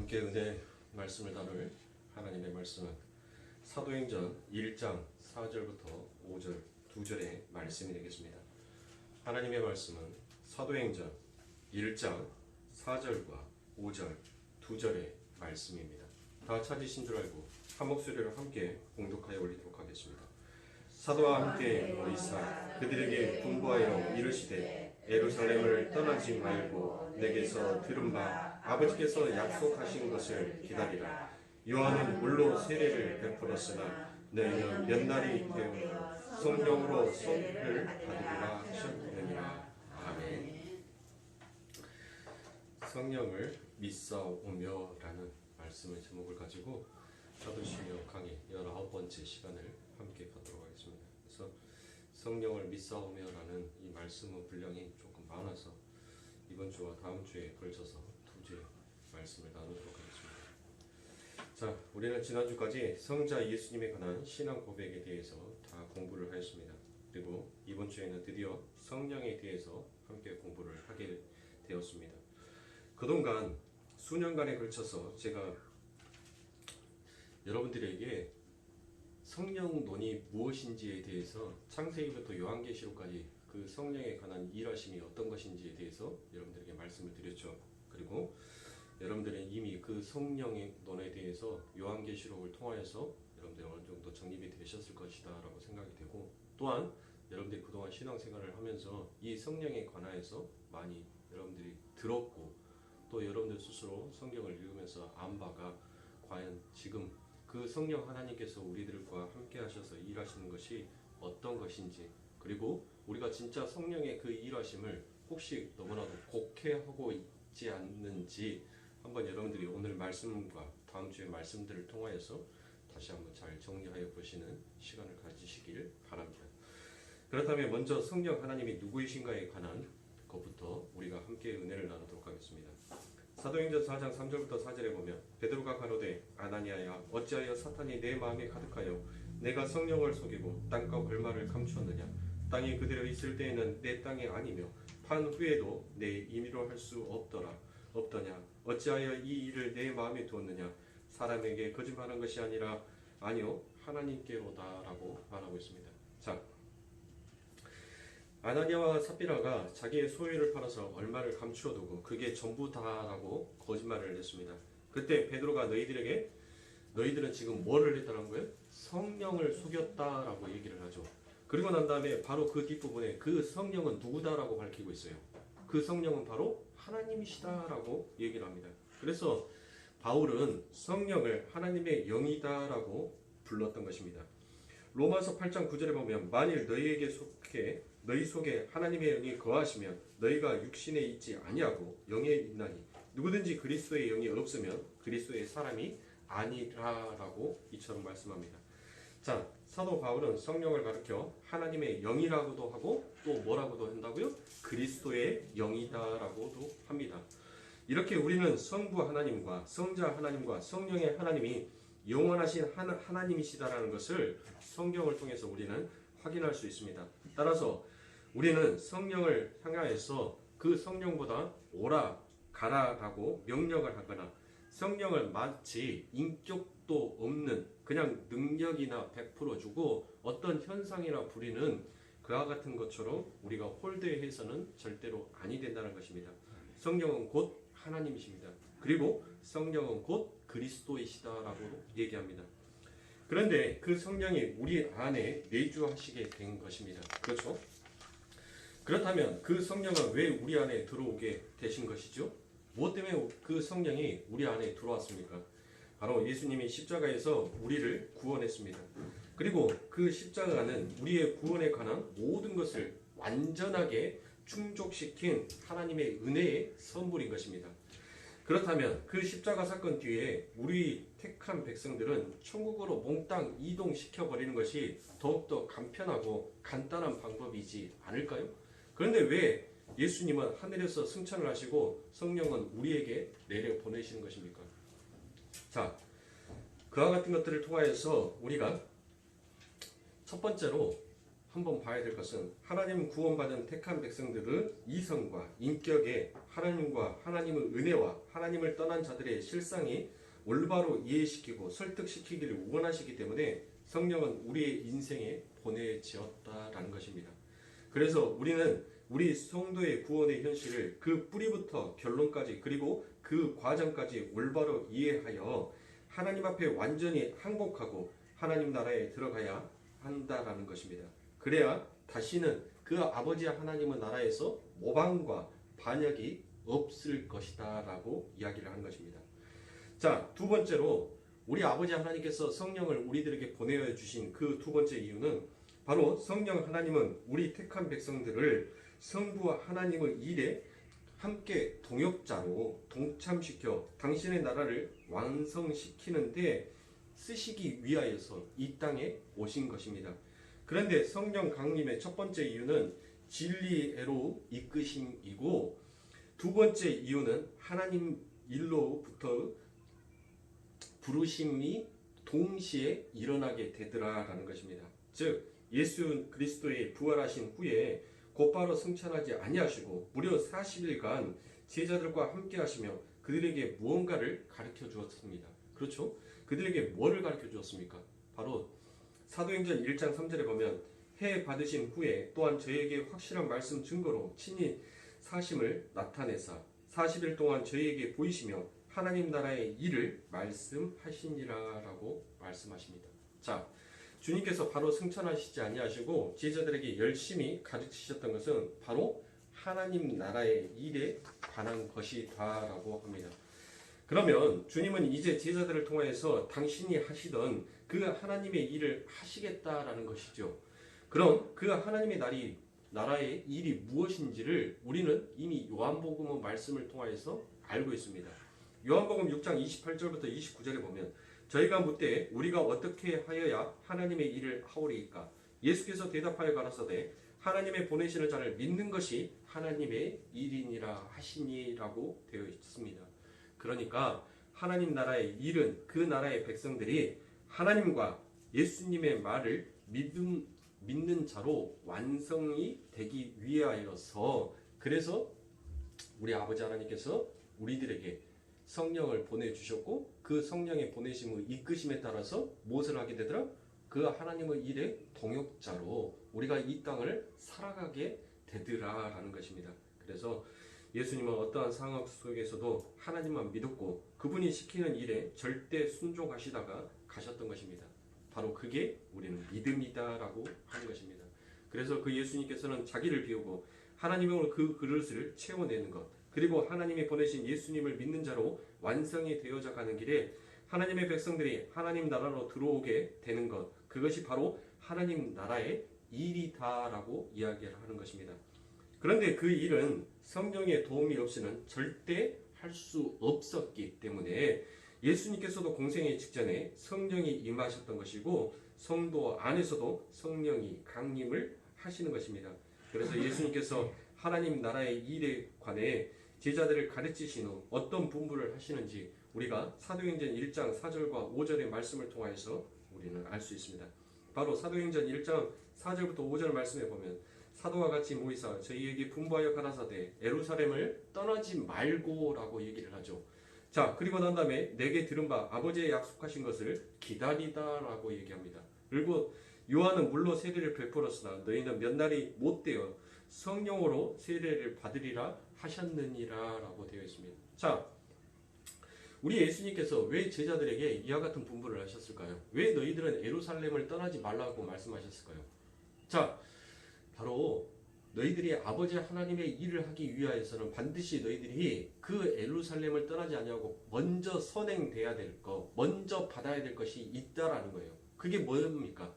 함께 은혜 말씀을 나눌 하나님의 말씀은 사도행전 1장 4절부터 5절 2절의 말씀이 되겠습니다. 하나님의 말씀은 사도행전 1장 4절과 5절 2절의 말씀입니다. 다 찾으신 줄 알고 한 목소리로 함께 공독하여 올리도록 하겠습니다. 사도와 함께 모이사 그들에게 분부하여 이르시되 예루살렘을 떠나지 말고 내게서 들은 바 아버지께서 약속하신 것을 기다리라. 요한은 물로 세례를 베풀었으나 너희는 몇 날이 되어 성령으로 선을 받으리라 하셨느니라. 아멘. 성령을 믿사오며라는 말씀의 제목을 가지고 사도신경 강의 19번째 시간을 함께 갖도록 하겠습니다. 그래서 성령을 믿사오며라는 이 말씀의 분량이 조금 많아서 이번 주와 다음 주에 걸쳐서 두 주의 말씀을 나누도록 하겠습니다. 자, 우리는 지난주까지 성자 예수님에 관한 신앙 고백에 대해서 다 공부를 하였습니다. 그리고 이번 주에는 드디어 성령에 대해서 함께 공부를 하게 되었습니다. 그동안 수년간에 걸쳐서 제가 여러분들에게 성령론이 무엇인지에 대해서 창세기부터 요한계시록까지 그 성령에 관한 일하심이 어떤 것인지에 대해서 여러분들에게 말씀을 드렸죠. 그리고 여러분들은 이미 그 성령의 논에 대해서 요한계시록을 통하여서 여러분들이 어느 정도 정립이 되셨을 것이다 라고 생각이 되고, 또한 여러분들이 그동안 신앙생활을 하면서 이 성령에 관하여서 많이 여러분들이 들었고, 또 여러분들 스스로 성경을 읽으면서 안 바가 과연 지금 그 성령 하나님께서 우리들과 함께 하셔서 일하시는 것이 어떤 것인지, 그리고 우리가 진짜 성령의 그 일하심을 혹시 너무나도 곡해하고 있지 않는지 한번 여러분들이 오늘 말씀과 다음 주의 말씀들을 통하여서 다시 한번 잘 정리하여 보시는 시간을 가지시길 바랍니다. 그렇다면 먼저 성령 하나님이 누구이신가에 관한 것부터 우리가 함께 은혜를 나누도록 하겠습니다. 사도행전 4장 3절부터 4절에 보면 베드로가 가로되 아나니아야 어찌하여 사탄이 내 마음에 가득하여 내가 성령을 속이고 땅과 벌마를 감추었느냐. 땅이 그대로 있을 때에는 내 땅이 아니며 판 후에도 내 임의로 할 수 없더냐. 어찌하여 이 일을 내 마음에 두었느냐. 사람에게 거짓말한 것이 아니라 아니요 하나님께로다 라고 말하고 있습니다. 자, 아나니아와 삽비라가 자기의 소유를 팔아서 얼마를 감추어두고 그게 전부다라고 거짓말을 했습니다. 그때 베드로가 너희들은 지금 뭐를 했다는 거예요? 성령을 속였다라고 얘기를 하죠. 그리고 난 다음에 바로 그 뒷부분에 그 성령은 누구다라고 밝히고 있어요. 그 성령은 바로 하나님이시다라고 얘기를 합니다. 그래서 바울은 성령을 하나님의 영이다라고 불렀던 것입니다. 로마서 8장 9절에 보면 만일 너희 속에 하나님의 영이 거하시면 너희가 육신에 있지 아니하고 영에 있나니 누구든지 그리스도의 영이 없으면 그리스도의 사람이 아니라라고 이처럼 말씀합니다. 자, 사도 바울은 성령을 가르쳐 하나님의 영이라고도 하고 또 뭐라고도 한다고요? 그리스도의 영이다라고도 합니다. 이렇게 우리는 성부 하나님과 성자 하나님과 성령의 하나님이 영원하신 하나님이시다라는 것을 성경을 통해서 우리는 확인할 수 있습니다. 따라서 우리는 성령을 향하여서 그 성령보다 오라 가라라고 명령을 하거나 성령을 마치 인격도 없는 그냥 능력이나 100% 주고 어떤 현상이나 부리는 그와 같은 것처럼 우리가 홀대해서는 절대로 아니 된다는 것입니다. 성령은 곧 하나님이십니다. 그리고 성령은 곧 그리스도이시다라고 얘기합니다. 그런데 그 성령이 우리 안에 내주하시게 된 것입니다. 그렇죠? 그렇다면 그 성령은 왜 우리 안에 들어오게 되신 것이죠? 무엇 때문에 그 성령이 우리 안에 들어왔습니까? 바로 예수님이 십자가에서 우리를 구원했습니다. 그리고 그 십자가는 우리의 구원에 관한 모든 것을 완전하게 충족시킨 하나님의 은혜의 선물인 것입니다. 그렇다면 그 십자가 사건 뒤에 우리 택한 백성들은 천국으로 몽땅 이동시켜버리는 것이 더욱더 간편하고 간단한 방법이지 않을까요? 그런데 왜 예수님은 하늘에서 승천을 하시고 성령은 우리에게 내려보내시는 것입니까? 자, 그와 같은 것들을 통하여서 우리가 첫 번째로 한번 봐야 될 것은 하나님 구원받은 택한 백성들은 이성과 인격에 하나님과 하나님의 은혜와 하나님을 떠난 자들의 실상이 올바로 이해시키고 설득시키기를 원하시기 때문에 성령은 우리의 인생에 보내지었다라는 것입니다. 그래서 우리는 우리 성도의 구원의 현실을 그 뿌리부터 결론까지 그리고 그 과정까지 올바로 이해하여 하나님 앞에 완전히 항복하고 하나님 나라에 들어가야 한다라는 것입니다. 그래야 다시는 그 아버지 하나님의 나라에서 모방과 반역이 없을 것이다 라고 이야기를 하는 것입니다. 자, 두 번째로 우리 아버지 하나님께서 성령을 우리들에게 보내어 주신 그 두 번째 이유는 바로 성령 하나님은 우리 택한 백성들을 성부와 하나님의 일에 함께 동역자로 동참시켜 당신의 나라를 완성시키는데 쓰시기 위하여서 이 땅에 오신 것입니다. 그런데 성령 강림의 첫 번째 이유는 진리로 이끄심이고 두 번째 이유는 하나님 일로부터 부르심이 동시에 일어나게 되더라라는 것입니다. 즉 예수 그리스도의 부활하신 후에 곧바로 승천하지 아니하시고 무려 40일간 제자들과 함께 하시며 그들에게 무언가를 가르쳐 주었습니다. 그렇죠? 그들에게 뭐를 가르쳐 주었습니까? 바로 사도행전 1장 3절에 보면 해 받으신 후에 또한 저에게 확실한 말씀 증거로 친히 사심을 나타내사 40일 동안 저희에게 보이시며 하나님 나라의 일을 말씀하시니라라고 말씀하십니다. 자, 주님께서 바로 승천하시지 아니하시고 제자들에게 열심히 가르치셨던 것은 바로 하나님 나라의 일에 관한 것이다라고 합니다. 그러면 주님은 이제 제자들을 통해서 당신이 하시던 그 하나님의 일을 하시겠다라는 것이죠. 그럼 그 하나님의 나라의 일이 무엇인지를 우리는 이미 요한복음의 말씀을 통해서 알고 있습니다. 요한복음 6장 28절부터 29절에 보면 저희가 묻되 우리가 어떻게 하여야 하나님의 일을 하오리이까? 예수께서 대답하여 가라사대 하나님의 보내시는 자를 믿는 것이 하나님의 일이니라 하시니라고 되어 있습니다. 그러니까 하나님 나라의 일은 그 나라의 백성들이 하나님과 예수님의 말을 믿는 자로 완성이 되기 위하여서 그래서 우리 아버지 하나님께서 우리들에게 성령을 보내주셨고 그 성령의 보내심의 이끄심에 따라서 무엇을 하게 되더라? 그 하나님의 일의 동역자로 우리가 이 땅을 살아가게 되더라라는 것입니다. 그래서 예수님은 어떠한 상황 속에서도 하나님만 믿었고 그분이 시키는 일에 절대 순종하시다가 가셨던 것입니다. 바로 그게 우리는 믿음이다라고 하는 것입니다. 그래서 그 예수님께서는 자기를 비우고 하나님으로 그 그릇을 채워내는 것 그리고 하나님이 보내신 예수님을 믿는 자로 완성이 되어져 가는 길에 하나님의 백성들이 하나님 나라로 들어오게 되는 것 그것이 바로 하나님 나라의 일이다라고 이야기를 하는 것입니다. 그런데 그 일은 성령의 도움이 없이는 절대 할 수 없었기 때문에 예수님께서도 공생의 직전에 성령이 임하셨던 것이고 성도 안에서도 성령이 강림을 하시는 것입니다. 그래서 예수님께서 하나님 나라의 일에 관해 제자들을 가르치신 후 어떤 분부를 하시는지 우리가 사도행전 1장 4절과 5절의 말씀을 통해서 우리는 알 수 있습니다. 바로 사도행전 1장 4절부터 5절 말씀에 보면 사도와 같이 모이사 저희에게 분부하여 가라사대 예루살렘을 떠나지 말고라고 얘기를 하죠. 자, 그리고 난 다음에 내게 들은 바 아버지의 약속하신 것을 기다리다라고 얘기합니다. 그리고 요한은 물로 세례를 베풀었으나 너희는 몇 날이 못 되어 성령으로 세례를 받으리라 하셨느니라라고 되어 있습니다. 자, 우리 예수님께서 왜 제자들에게 이와 같은 분부를 하셨을까요? 왜 너희들은 예루살렘을 떠나지 말라고 말씀하셨을까요? 자, 바로 너희들이 아버지 하나님의 일을 하기 위하여서는 반드시 너희들이 그 예루살렘을 떠나지 아니하고 먼저 선행돼야 될 것, 먼저 받아야 될 것이 있다라는 거예요. 그게 뭡니까?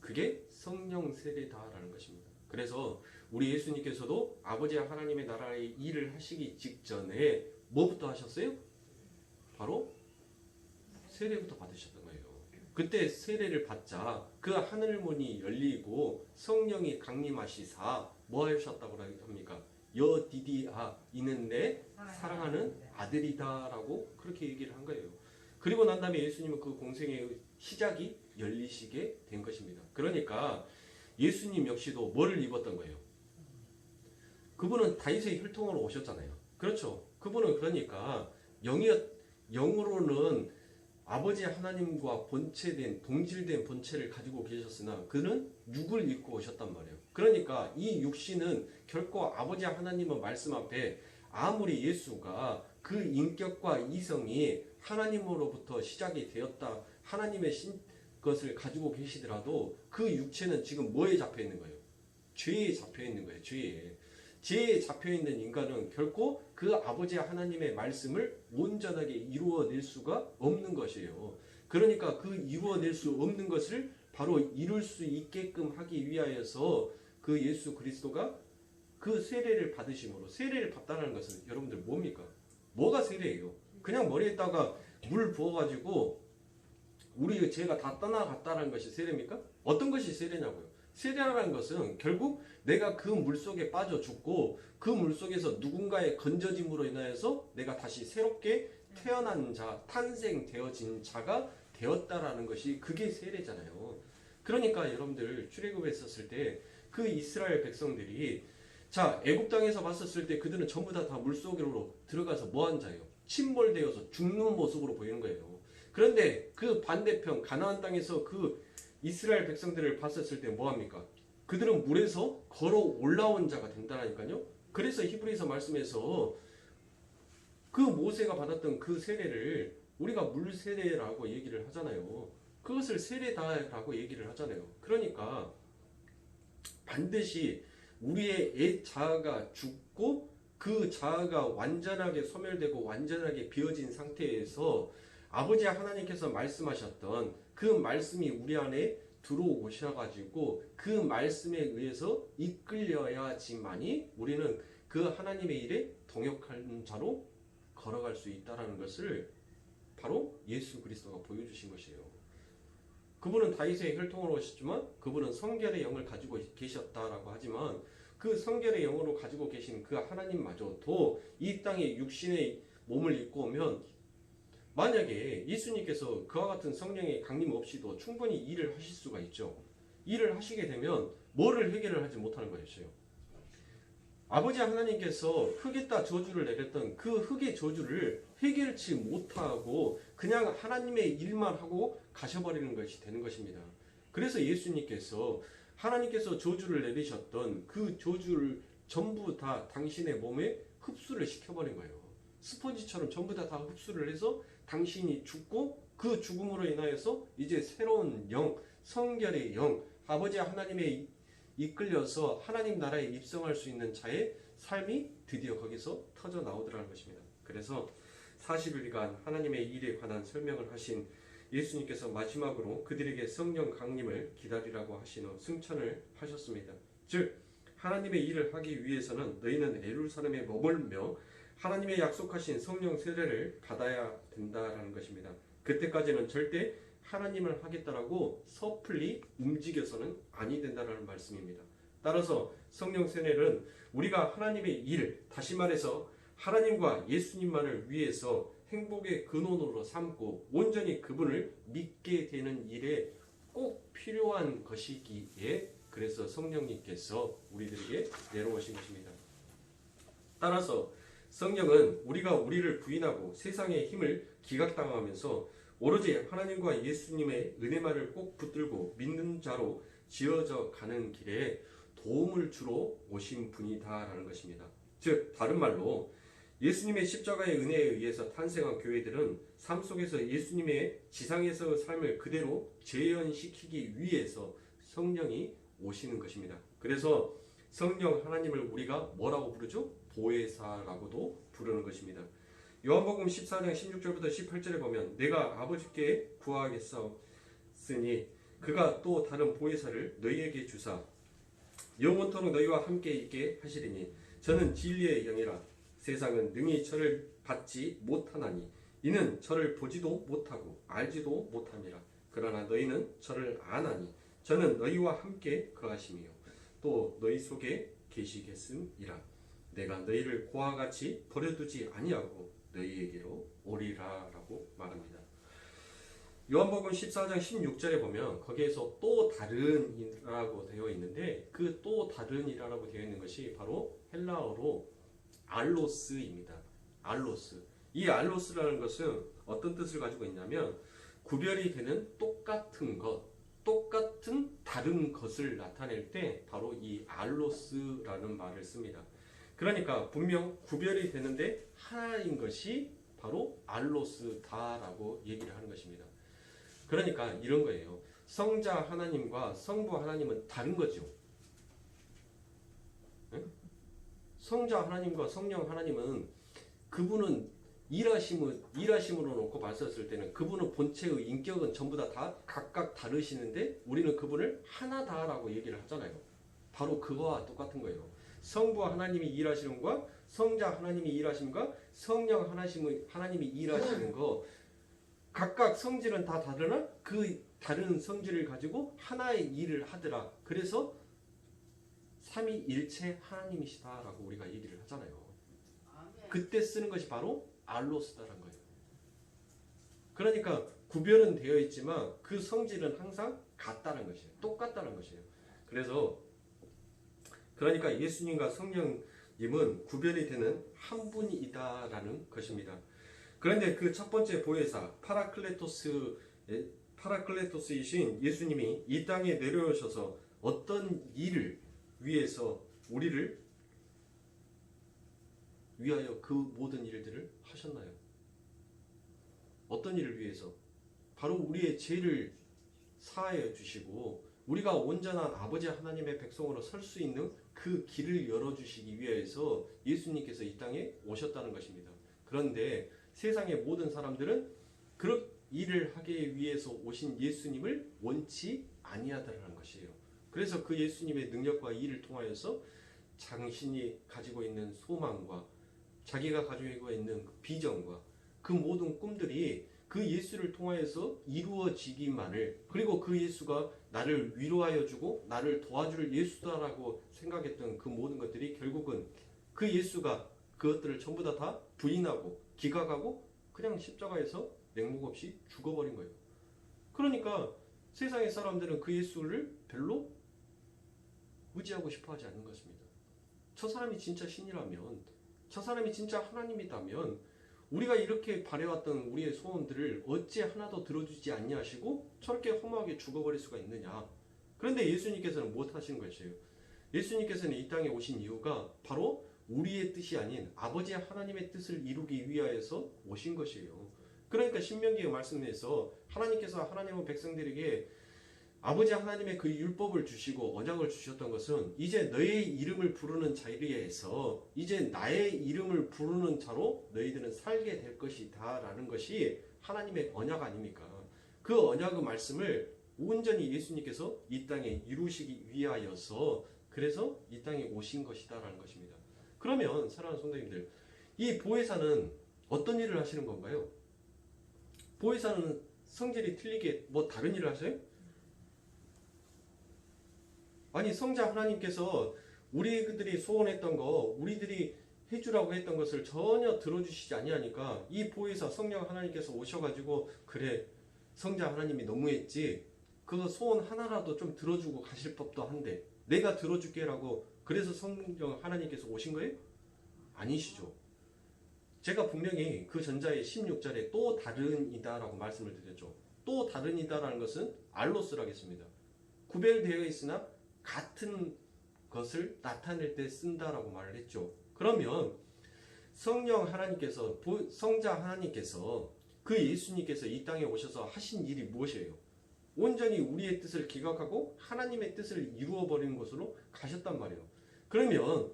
그게 성령 세례다라는 것입니다. 그래서 우리 예수님께서도 아버지 하나님의 나라의 일을 하시기 직전에 뭐부터 하셨어요? 바로 세례부터 받으셨던 거예요. 그때 세례를 받자 그 하늘문이 열리고 성령이 강림하시사 뭐 하셨다고 합니까? 여디디아 이는 내 사랑하는 아들이다라고 그렇게 얘기를 한 거예요. 그리고 난 다음에 예수님은 그 공생의 시작이 열리시게 된 것입니다. 그러니까 예수님 역시도 뭐를 입었던 거예요? 그분은 다윗의 혈통으로 오셨잖아요. 그렇죠? 그분은 그러니까 영으로는 아버지 하나님과 본체된 동질된 본체를 가지고 계셨으나 그는 육을 입고 오셨단 말이에요. 그러니까 이 육신은 결코 아버지 하나님의 말씀 앞에 아무리 예수가 그 인격과 이성이 하나님으로부터 시작이 되었다, 하나님의 것을 가지고 계시더라도 그 육체는 지금 뭐에 잡혀 있는 거예요? 죄에 잡혀 있는 거예요. 죄에 잡혀 있는 인간은 결코 그 아버지 하나님의 말씀을 온전하게 이루어낼 수가 없는 것이에요. 그러니까 그 이루어낼 수 없는 것을 바로 이룰 수 있게끔 하기 위하여서 그 예수 그리스도가 그 세례를 받으심으로, 세례를 받다는 것은 여러분들 뭡니까? 뭐가 세례예요? 그냥 머리에다가 물 부어가지고 우리 죄가 다 떠나갔다는 것이 세례입니까? 어떤 것이 세례냐고요? 세례라는 것은 결국 내가 그 물속에 빠져 죽고 그 물속에서 누군가의 건져짐으로 인하여서 내가 다시 새롭게 태어난 자, 탄생되어진 자가 되었다라는 것이 그게 세례잖아요. 그러니까 여러분들 출애굽에 있었을 때 그 이스라엘 백성들이 자, 애굽 땅에서 봤었을 때 그들은 전부 다 물속으로 들어가서 뭐한 자예요? 침몰되어서 죽는 모습으로 보이는 거예요. 그런데 그 반대편 가나안 땅에서 그 이스라엘 백성들을 봤었을 때 뭐합니까? 그들은 물에서 걸어 올라온 자가 된다니까요. 그래서 히브리서 말씀에서 그 모세가 받았던 그 세례를 우리가 물 세례라고 얘기를 하잖아요. 그것을 세례다라고 얘기를 하잖아요. 그러니까 반드시 우리의 옛 자아가 죽고 그 자아가 완전하게 소멸되고 완전하게 비어진 상태에서 아버지 하나님께서 말씀하셨던 그 말씀이 우리 안에 들어오셔가지고 그 말씀에 의해서 이끌려야지만이 우리는 그 하나님의 일에 동역하는 자로 걸어갈 수 있다는 것을 바로 예수 그리스도가 보여주신 것이에요. 그분은 다윗의 혈통으로 오셨지만 그분은 성결의 영을 가지고 계셨다라고 하지만 그 성결의 영으로 가지고 계신 그 하나님마저도 이 땅에 육신의 몸을 입고 오면 만약에 예수님께서 그와 같은 성령의 강림 없이도 충분히 일을 하실 수가 있죠. 일을 하시게 되면 뭐를 해결을 하지 못하는 것이죠. 아버지 하나님께서 흙에다 저주를 내렸던 그 흙의 저주를 해결치 못하고 그냥 하나님의 일만 하고 가셔버리는 것이 되는 것입니다. 그래서 예수님께서 하나님께서 저주를 내리셨던 그 저주를 전부 다 당신의 몸에 흡수를 시켜버린 거예요. 스펀지처럼 전부 다 흡수를 해서 당신이 죽고 그 죽음으로 인하여서 이제 새로운 영, 성결의 영, 아버지 하나님의 이끌려서 하나님 나라에 입성할 수 있는 자의 삶이 드디어 거기서 터져 나오더라는 것입니다. 그래서 40일간 하나님의 일에 관한 설명을 하신 예수님께서 마지막으로 그들에게 성령 강림을 기다리라고 하신 후 승천을 하셨습니다. 즉 하나님의 일을 하기 위해서는 너희는 예루살렘에 머물며 하나님의 약속하신 성령 세례를 받아야 된다라는 것입니다. 그때까지는 절대 하나님을 하겠다라고 섣불리 움직여서는 아니 된다라는 말씀입니다. 따라서 성령 세례는 우리가 하나님의 일, 다시 말해서 하나님과 예수님만을 위해서 행복의 근원으로 삼고 온전히 그분을 믿게 되는 일에 꼭 필요한 것이기에 그래서 성령님께서 우리들에게 내려오신 것입니다. 따라서 성령은 우리가 우리를 부인하고 세상의 힘을 기각당하면서 오로지 하나님과 예수님의 은혜만을 꼭 붙들고 믿는 자로 지어져 가는 길에 도움을 주러 오신 분이다라는 것입니다. 즉 다른 말로 예수님의 십자가의 은혜에 의해서 탄생한 교회들은 삶 속에서 예수님의 지상에서의 삶을 그대로 재현시키기 위해서 성령이 오시는 것입니다. 그래서 성령 하나님을 우리가 뭐라고 부르죠? 보혜사라고도 부르는 것입니다. 요한복음 14장 16절부터 18절에 보면 내가 아버지께 구하겠사오니 그가 또 다른 보혜사를 너희에게 주사 영원토록 너희와 함께 있게 하시리니 저는 진리의 영이라 세상은 능히 저를 받지 못하나니 이는 저를 보지도 못하고 알지도 못함이라 그러나 너희는 저를 아나니 저는 너희와 함께 거하심이요 또 너희 속에 계시겠음이라 내가 너희를 고와 같이 버려두지 아니하고 너희에게로 오리라 라고 말합니다. 요한복음 14장 16절에 보면 거기에서 또 다른이라고 되어 있는데 그 또 다른이라고 되어 있는 것이 바로 헬라어로 알로스입니다. 알로스. 이 알로스라는 것은 어떤 뜻을 가지고 있냐면 구별이 되는 똑같은 것, 똑같은 다른 것을 나타낼 때 바로 이 알로스라는 말을 씁니다. 그러니까 분명 구별이 되는데 하나인 것이 바로 알로스다라고 얘기를 하는 것입니다. 그러니까 이런 거예요. 성자 하나님과 성부 하나님은 다른 거죠. 성자 하나님과 성령 하나님은 그분은 일하심으로 놓고 봤었을 때는 그분은 본체의 인격은 전부 다 각각 다르시는데 우리는 그분을 하나다라고 얘기를 하잖아요. 바로 그거와 똑같은 거예요. 성부 하나님이 일하시는 것과 성자 하나님이 일하심과 성령 하나님이 일하시는 거 각각 성질은 다 다르나 그 다른 성질을 가지고 하나의 일을 하더라. 그래서 삼위일체 하나님이시다라고 우리가 얘기를 하잖아요. 그때 쓰는 것이 바로 알로스다라는 거예요. 그러니까 구별은 되어 있지만 그 성질은 항상 같다는 것이에요. 똑같다는 것이에요. 그러니까 예수님과 성령님은 구별이 되는 한 분이다라는 것입니다. 그런데 그 첫 번째 보혜사 파라클레토스이신 예수님이 이 땅에 내려오셔서 어떤 일을 위해서 우리를 위하여 그 모든 일들을 하셨나요? 어떤 일을 위해서? 바로 우리의 죄를 사하여 주시고 우리가 온전한 아버지 하나님의 백성으로 설 수 있는 그 길을 열어주시기 위해서 예수님께서 이 땅에 오셨다는 것입니다. 그런데 세상의 모든 사람들은 그런 일을 하기 위해서 오신 예수님을 원치 아니하다는 것이에요. 그래서 그 예수님의 능력과 일을 통하여서 당신이 가지고 있는 소망과 자기가 가지고 있는 비전과 그 모든 꿈들이 그 예수를 통하여서 이루어지기만을 그리고 그 예수가 나를 위로하여 주고 나를 도와줄 예수다라고 생각했던 그 모든 것들이 결국은 그 예수가 그것들을 전부 다 부인하고 기각하고 그냥 십자가에서 냉목 없이 죽어버린 거예요. 그러니까 세상의 사람들은 그 예수를 별로 의지하고 싶어 하지 않는 것입니다. 저 사람이 진짜 신이라면, 저 사람이 진짜 하나님이라면 우리가 이렇게 바래왔던 우리의 소원들을 어찌 하나도 들어주지 않냐시고 저렇게 허무하게 죽어버릴 수가 있느냐. 그런데 예수님께서는 무엇하시는 것이에요? 예수님께서는 이 땅에 오신 이유가 바로 우리의 뜻이 아닌 아버지 하나님의 뜻을 이루기 위하여서 오신 것이에요. 그러니까 신명기의 말씀에서 하나님께서 하나님의 백성들에게 아버지 하나님의 그 율법을 주시고 언약을 주셨던 것은 이제 너의 이름을 부르는 자리에서 이제 나의 이름을 부르는 자로 너희들은 살게 될 것이다 라는 것이 하나님의 언약 아닙니까? 그 언약의 말씀을 온전히 예수님께서 이 땅에 이루시기 위하여서 그래서 이 땅에 오신 것이다 라는 것입니다. 그러면 사랑하는 성도님들, 이 보혜사는 어떤 일을 하시는 건가요? 보혜사는 성질이 틀리게 뭐 다른 일을 하세요? 아니 성자 하나님께서 우리들이 소원했던 거 우리들이 해주라고 했던 것을 전혀 들어주시지 아니하니까 이 보혜사 성령 하나님께서 오셔가지고 그래 성자 하나님이 너무했지 그거 소원 하나라도 좀 들어주고 가실 법도 한데 내가 들어줄게 라고 그래서 성령 하나님께서 오신 거예요? 아니시죠. 제가 분명히 그 전자의 16절에 또 다른이다 라고 말씀을 드렸죠. 또 다른이다 라는 것은 알로스라겠습니다. 구별되어 있으나 같은 것을 나타낼 때 쓴다라고 말을 했죠. 그러면 성령 하나님께서 성자 하나님께서 그 예수님께서 이 땅에 오셔서 하신 일이 무엇이에요? 온전히 우리의 뜻을 기각하고 하나님의 뜻을 이루어 버리는 것으로 가셨단 말이에요. 그러면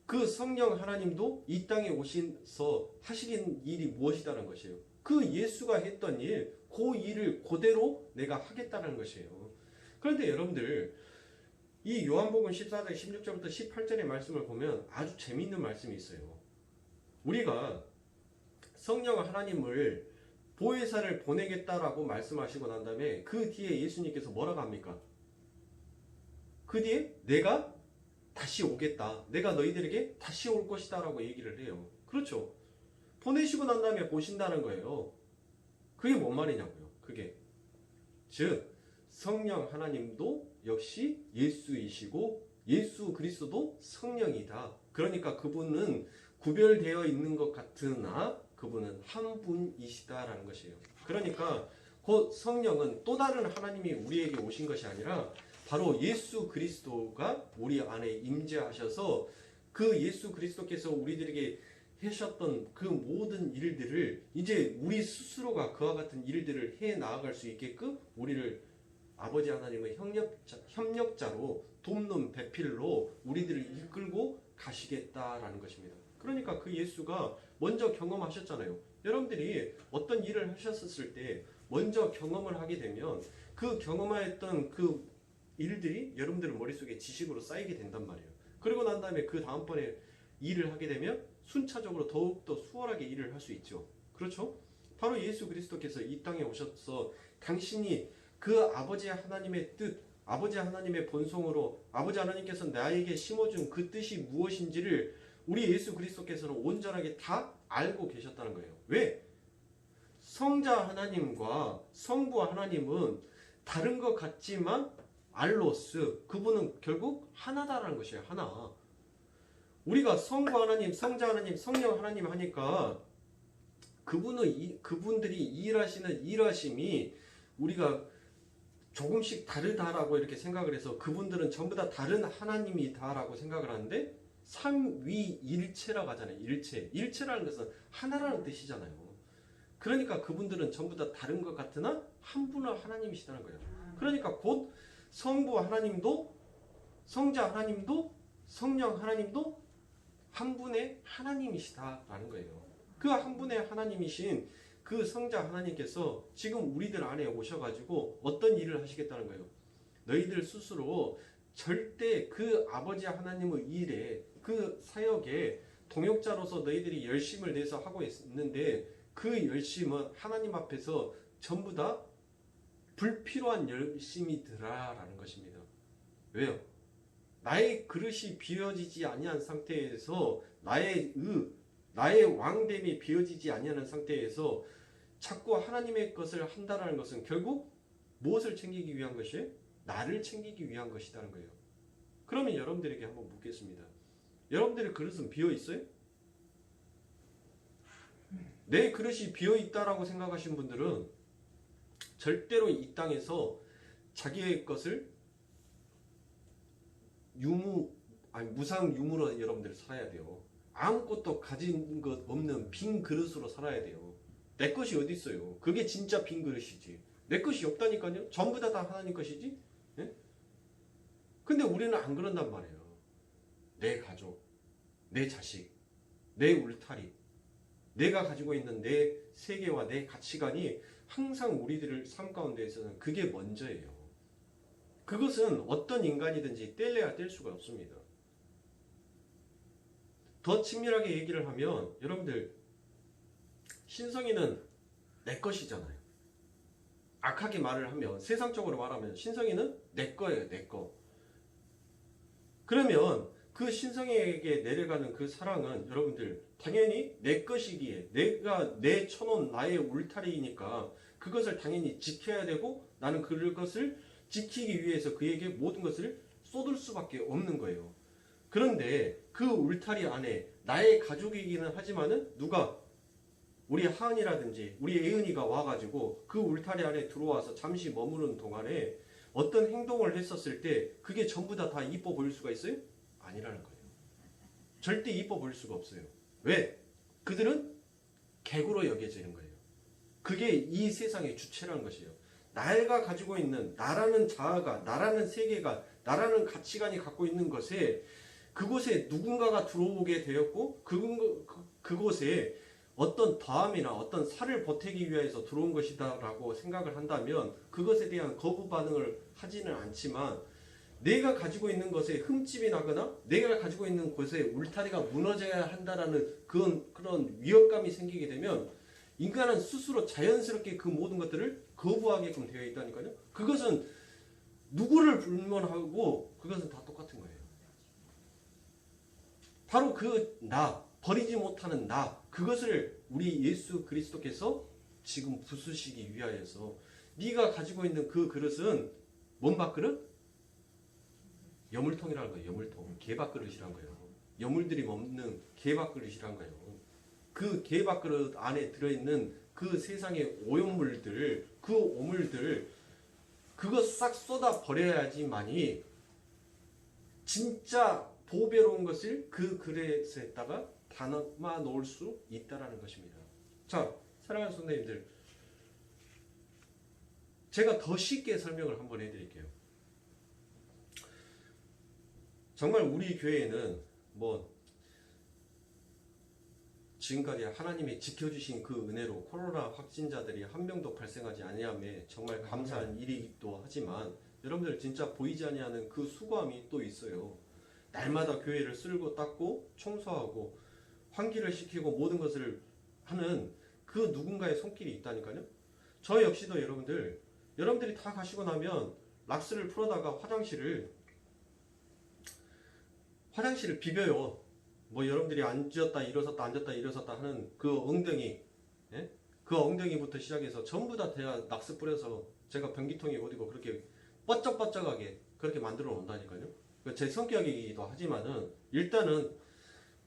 그 성령 하나님도 이 땅에 오셔서 하시는 일이 무엇이다라는 것이에요. 그 예수가 했던 일, 그 일을 그대로 내가 하겠다는 것이에요. 그런데 여러분들 이 요한복음 14장 16절부터 18절의 말씀을 보면 아주 재미있는 말씀이 있어요. 우리가 성령 하나님을 보혜사를 보내겠다라고 말씀하시고 난 다음에 그 뒤에 예수님께서 뭐라고 합니까? 그 뒤에 내가 다시 오겠다. 내가 너희들에게 다시 올 것이다 라고 얘기를 해요. 그렇죠. 보내시고 난 다음에 보신다는 거예요. 그게 뭔 말이냐고요. 그게 즉 성령 하나님도 역시 예수이시고 예수 그리스도도 성령이다. 그러니까 그분은 구별되어 있는 것 같으나 그분은 한 분이시다라는 것이에요. 그러니까 곧 성령은 또 다른 하나님이 우리에게 오신 것이 아니라 바로 예수 그리스도가 우리 안에 임재하셔서 그 예수 그리스도께서 우리들에게 하셨던 그 모든 일들을 이제 우리 스스로가 그와 같은 일들을 해 나아갈 수 있게끔 우리를 아버지 하나님의 협력자로 돕는 배필로 우리들을 이끌고 가시겠다라는 것입니다. 그러니까 그 예수가 먼저 경험하셨잖아요. 여러분들이 어떤 일을 하셨을 때 먼저 경험을 하게 되면 그 경험했던 그 일들이 여러분들 머릿속에 지식으로 쌓이게 된단 말이에요. 그리고 난 다음에 그 다음번에 일을 하게 되면 순차적으로 더욱더 수월하게 일을 할 수 있죠. 그렇죠? 바로 예수 그리스도께서 이 땅에 오셔서 당신이 그 아버지 하나님의 뜻, 아버지 하나님의 본성으로 아버지 하나님께서 나에게 심어준 그 뜻이 무엇인지를 우리 예수 그리스도께서는 온전하게 다 알고 계셨다는 거예요. 왜? 성자 하나님과 성부 하나님은 다른 것 같지만 알로스, 그분은 결국 하나다라는 것이에요. 하나. 우리가 성부 하나님, 성자 하나님, 성령 하나님 하니까 그분들이 일하시는 일하심이 우리가 조금씩 다르다라고 이렇게 생각을 해서 그분들은 전부 다 다른 하나님이다라고 생각을 하는데 삼위일체라고 하잖아요. 일체. 일체라는 것은 하나라는 뜻이잖아요. 그러니까 그분들은 전부 다 다른 것 같으나 한 분의 하나님이시다는 거예요. 그러니까 곧 성부 하나님도 성자 하나님도 성령 하나님도 한 분의 하나님이시다라는 거예요. 그 한 분의 하나님이신 그 성자 하나님께서 지금 우리들 안에 오셔가지고 어떤 일을 하시겠다는 거예요. 너희들 스스로 절대 그 아버지 하나님의 일에 그 사역에 동역자로서 너희들이 열심을 내서 하고 있는데 그 열심은 하나님 앞에서 전부 다 불필요한 열심이더라라는 것입니다. 왜요? 나의 그릇이 비워지지 아니한 상태에서 나의 왕됨이 비워지지 아니하는 상태에서 자꾸 하나님의 것을 한다라는 것은 결국 무엇을 챙기기 위한 것이에요? 나를 챙기기 위한 것이라는 거예요. 그러면 여러분들에게 한번 묻겠습니다. 여러분들의 그릇은 비어 있어요? 내 그릇이 비어 있다라고 생각하시는 분들은 절대로 이 땅에서 자기의 것을 무상유무로 여러분들이 살아야 돼요. 아무것도 가진 것 없는 빈 그릇으로 살아야 돼요. 내 것이 어디 있어요? 그게 진짜 빈 그릇이지. 내 것이 없다니까요. 전부 다 하나님 것이지. 예? 근데 우리는 안 그런단 말이에요. 내 가족, 내 자식, 내 울타리, 내가 가지고 있는 내 세계와 내 가치관이 항상 우리들을 삶 가운데에서는 그게 먼저예요. 그것은 어떤 인간이든지 뗄래야 뗄 수가 없습니다. 더 친밀하게 얘기를 하면 여러분들 신성이는 내 것이잖아요. 악하게 말을 하면 세상적으로 말하면 신성이는 내 거예요. 내 거. 그러면 그 신성에게 내려가는 그 사랑은 여러분들 당연히 내 것이기에 내가 내쳐놓은 나의 울타리이니까 그것을 당연히 지켜야 되고 나는 그것을 지키기 위해서 그에게 모든 것을 쏟을 수밖에 없는 거예요. 그런데 그 울타리 안에 나의 가족이기는 하지만은 누가 우리 하은이라든지 우리 예은이가 와가지고 그 울타리 안에 들어와서 잠시 머무르는 동안에 어떤 행동을 했었을 때 그게 전부 다 이뻐 보일 수가 있어요? 아니라는 거예요. 절대 이뻐 보일 수가 없어요. 왜? 그들은 객으로 여겨지는 거예요. 그게 이 세상의 주체라는 것이에요. 내가 가지고 있는 나라는 자아가, 나라는 세계가, 나라는 가치관이 갖고 있는 것에 그곳에 누군가가 들어오게 되었고 그곳에 어떤 더함이나 어떤 살을 보태기 위해서 들어온 것이다 라고 생각을 한다면 그것에 대한 거부 반응을 하지는 않지만 내가 가지고 있는 것에 흠집이 나거나 내가 가지고 있는 곳에 울타리가 무너져야 한다라는 그런 위협감이 생기게 되면 인간은 스스로 자연스럽게 그 모든 것들을 거부하게끔 되어 있다니까요. 그것은 누구를 불문하고 그것은 다 똑같은 거예요. 바로 그 나, 버리지 못하는 나, 그것을 우리 예수 그리스도께서 지금 부수시기 위하여서 네가 가지고 있는 그 그릇은 뭔 밥그릇? 여물통이라는 거예요. 여물통. 개밥그릇이란 거예요. 여물들이 먹는 개밥그릇이란 거예요. 그 개밥그릇 안에 들어있는 그 세상의 오염물들, 그 오물들, 그거 싹 쏟아 버려야지만이 진짜 보배로운 것을 그 그릇에다가 담아 놓을 수 있다라는 것입니다. 자, 사랑하는 선생님들, 제가 더 쉽게 설명을 한번 해드릴게요. 정말 우리 교회에는 뭐 지금까지 하나님이 지켜주신 그 은혜로 코로나 확진자들이 한 명도 발생하지 아니함에 정말 감사한 일이기도 하지만 여러분들 진짜 보이지 아니하는 그 수고함이 또 있어요. 날마다 교회를 쓸고 닦고 청소하고 환기를 시키고 모든 것을 하는 그 누군가의 손길이 있다니까요. 저 역시도 여러분들이 다 가시고 나면 락스를 풀어다가 화장실을 비벼요. 뭐 여러분들이 앉았다 일어섰다 앉았다 일어섰다 하는 그 엉덩이, 예? 그 엉덩이부터 시작해서 전부 다 대야 락스 뿌려서 제가 변기통에 어디고 그렇게 뻗쩍뻗쩍하게 그렇게 만들어 놓는다니까요. 제 성격이기도 하지만은 일단은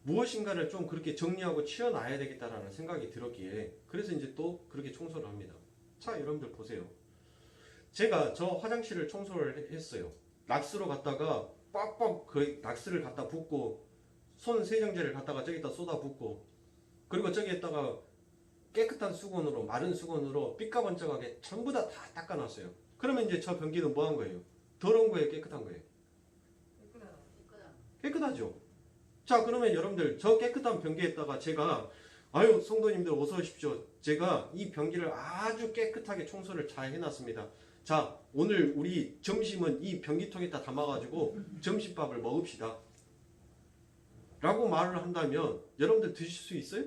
무엇인가를 좀 그렇게 정리하고 치워놔야 되겠다라는 생각이 들었기에 그래서 이제 또 그렇게 청소를 합니다. 자, 여러분들 보세요. 제가 저 화장실을 청소를 했어요. 락스로 갔다가 빡빡 그 락스를 갖다 붓고 손 세정제를 갖다가 저기다 쏟아 붓고 그리고 저기에다가 깨끗한 수건으로 마른 수건으로 삐까번쩍하게 전부 다 닦아놨어요. 그러면 이제 저 변기는 뭐 한 거예요? 더러운 거예요? 깨끗한 거예요? 깨끗하죠. 자, 그러면 여러분들 저 깨끗한 변기에다가 제가 아유 성도님들 어서 오십시오. 제가 이 변기를 아주 깨끗하게 청소를 잘 해놨습니다. 자, 오늘 우리 점심은 이 변기통에다 담아가지고 점심밥을 먹읍시다 라고 말을 한다면 여러분들 드실 수 있어요?